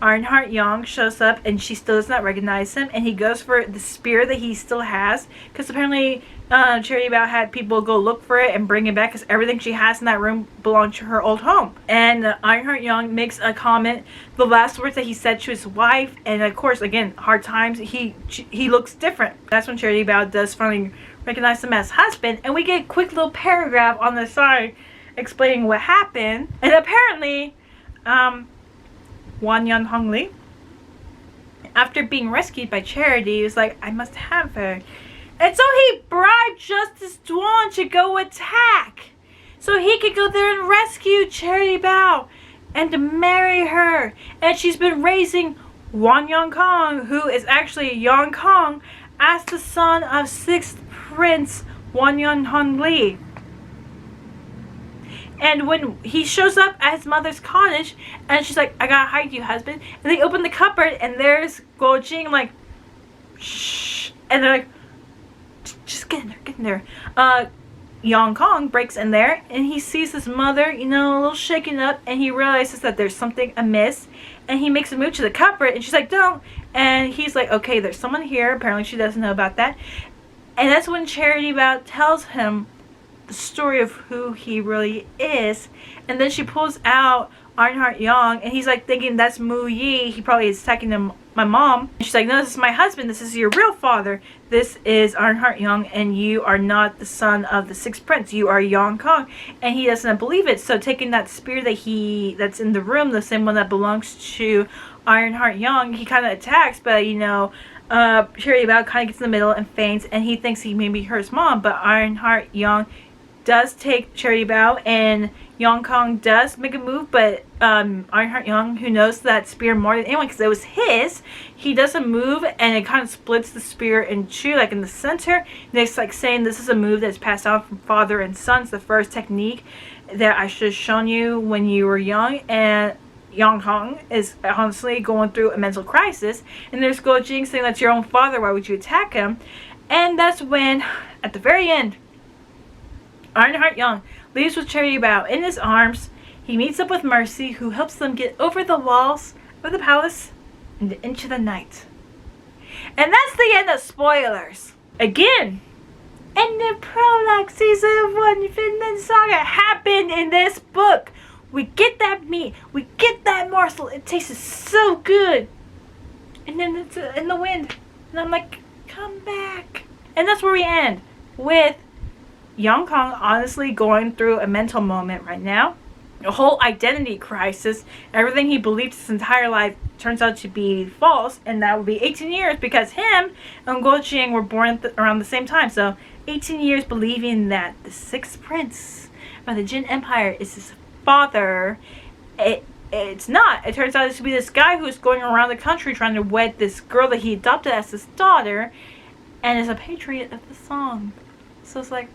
Ironheart Young shows up, and she still does not recognize him, and he goes for the spear that he still has, because apparently Charity Bao had people go look for it and bring it back, because everything she has in that room belongs to her old home. And Ironheart Young makes a comment, the last words that he said to his wife, and of course, again, hard times, he looks different. That's when Charity Bao does finally recognize him as husband, and we get a quick little paragraph on the side explaining what happened. And apparently Wan Yan Hong Li, after being rescued by Charity, was like, I must have her. And so he bribed Justice Duan to go attack, so he could go there and rescue Charity Bao and to marry her. And she's been raising Wan Yang Kong, who is actually Yang Kong, as the son of 6th Prince Wan Yan Hong Li. And when he shows up at his mother's cottage, and she's like, I gotta hide you, husband. And they open the cupboard, and there's Goljing, like, shh. And they're like, just get in there, get in there. Yang Kong breaks in there, and he sees his mother, you know, a little shaken up, and he realizes that there's something amiss. And he makes a move to the cupboard, and she's like, don't. And he's like, okay, there's someone here. Apparently she doesn't know about that. And that's when Charity Bao tells him the story of who he really is. And then she pulls out Ironheart Young, and he's like thinking that's Mu Yi. He probably is attacking my mom. And she's like, no, this is my husband. This is your real father. This is Ironheart Young, and you are not the son of the 6th prince. You are Yang Kong. And he doesn't believe it. So taking that spear that's in the room, the same one that belongs to Ironheart Young, he kind of attacks, but you know, Charity Bao kind of gets in the middle and faints, and he thinks he maybe hurt his mom. But Ironheart Young does take Charity Bao, and Yang Kong does make a move, but Ironheart Young, who knows that spear more than anyone because it was his, he does a move, and it kind of splits the spear in two, like in the center. And it's like saying this is a move that's passed on from father and son. It's the first technique that I should have shown you when you were young. And Yang Kong is honestly going through a mental crisis, and there's Goljing saying that's your own father, why would you attack him? And that's when, at the very end, Ironheart Young leaves with Charity Bao in his arms. He meets up with Mercy, who helps them get over the walls of the palace and into the night. And that's the end of spoilers. Again, in the prologue, season 1 Finland Saga happened in this book. We get that meat, we get that morsel, it tastes so good. And then it's in the wind, and I'm like, come back. And that's where we end, with Yang Kong honestly going through a mental moment right now. A whole identity crisis. Everything he believed his entire life turns out to be false, and that would be 18 years because him and Goljing were born around the same time. So 18 years believing that the 6th prince of the Jin Empire is his father. It's not. It turns out to be this guy who's going around the country trying to wed this girl that he adopted as his daughter, and is a patriot of the song. So it's like,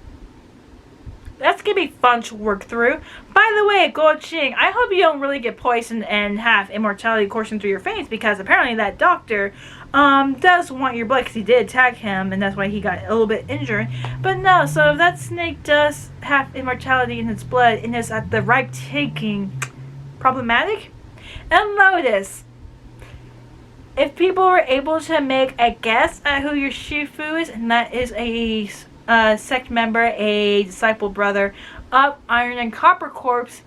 that's gonna be fun to work through. By the way, Goljing, I hope you don't really get poisoned and have immortality coursing through your veins, because apparently that doctor does want your blood, because he did attack him, and that's why he got a little bit injured. But no, so if that snake does have immortality in its blood and is at the ripe taking, problematic. And Lotus, if people were able to make a guess at who your Shifu is, and that is a sect member, a disciple brother of Iron and Copper Corps,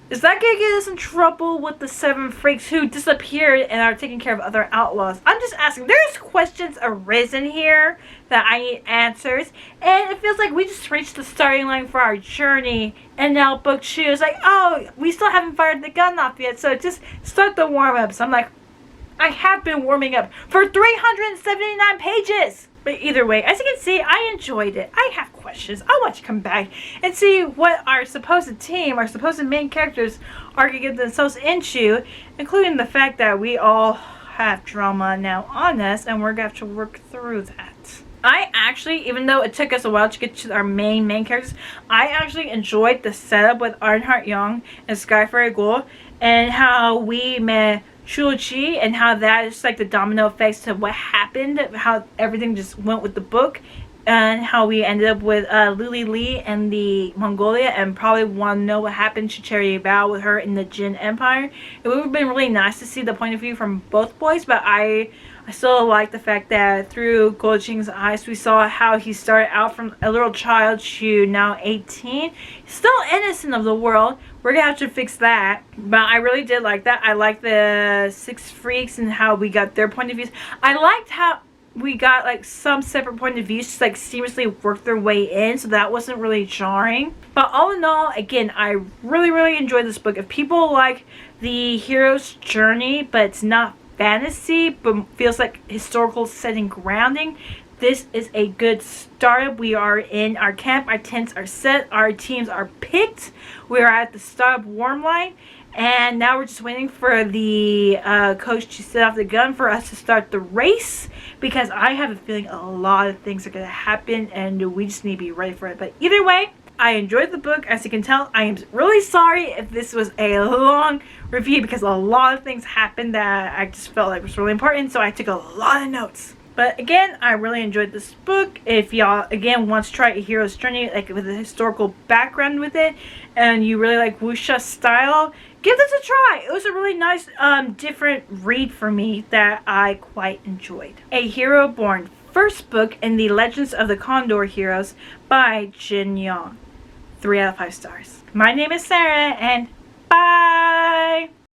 is that gonna get us in trouble with the 7 freaks who disappeared and are taking care of other outlaws? I'm just asking. There's questions arisen here that I need answers, and it feels like we just reached the starting line for our journey, and now book 2 is like, oh, we still haven't fired the gun off yet, so just start the warm-ups. I'm like, I have been warming up for 379 pages. But either way, as you can see, I enjoyed it. I have questions. I want to come back and see what our supposed team, our supposed main characters are going to get themselves into, including the fact that we all path drama now on us, and we're going to have to work through that. I actually, even though it took us a while to get to our main characters, I actually enjoyed the setup with Arnhart Young and Skyfire Gold, and how we met Chuchi, and how that is like the domino effects to what happened, how everything just went with the book, and how we ended up with Lily Lee and the Mongolia, and probably want to know what happened to Cherry Bao with her in the Jin Empire. It would have been really nice to see the point of view from both boys, but I still like the fact that through Gold Ching's eyes, we saw how he started out from a little child to now 18. Still innocent of the world. We're gonna have to fix that. But I really did like that. I like the 6 freaks and how we got their point of views. I liked how we got like some separate point of views just like seamlessly work their way in, so that wasn't really jarring. But all in all, again, I really enjoyed this book. If people like the hero's journey but it's not fantasy but feels like historical setting grounding, this is a good start. We are in our camp, our tents are set, our teams are picked, we are at the start of Warmlight, and now we're just waiting for the coach to set off the gun for us to start the race, because I have a feeling a lot of things are going to happen and we just need to be ready for it. But either way, I enjoyed the book. As you can tell, I am really sorry if this was a long review, because a lot of things happened that I just felt like was really important, so I took a lot of notes. But again, I really enjoyed this book. If y'all, again, want to try a hero's journey, like with a historical background with it, and you really like wuxia style, give this a try. It was a really nice, different read for me that I quite enjoyed. A Hero Born, first book in the Legends of the Condor Heroes by Jin Young. 3 out of 5 stars. My name is Sarah, and bye!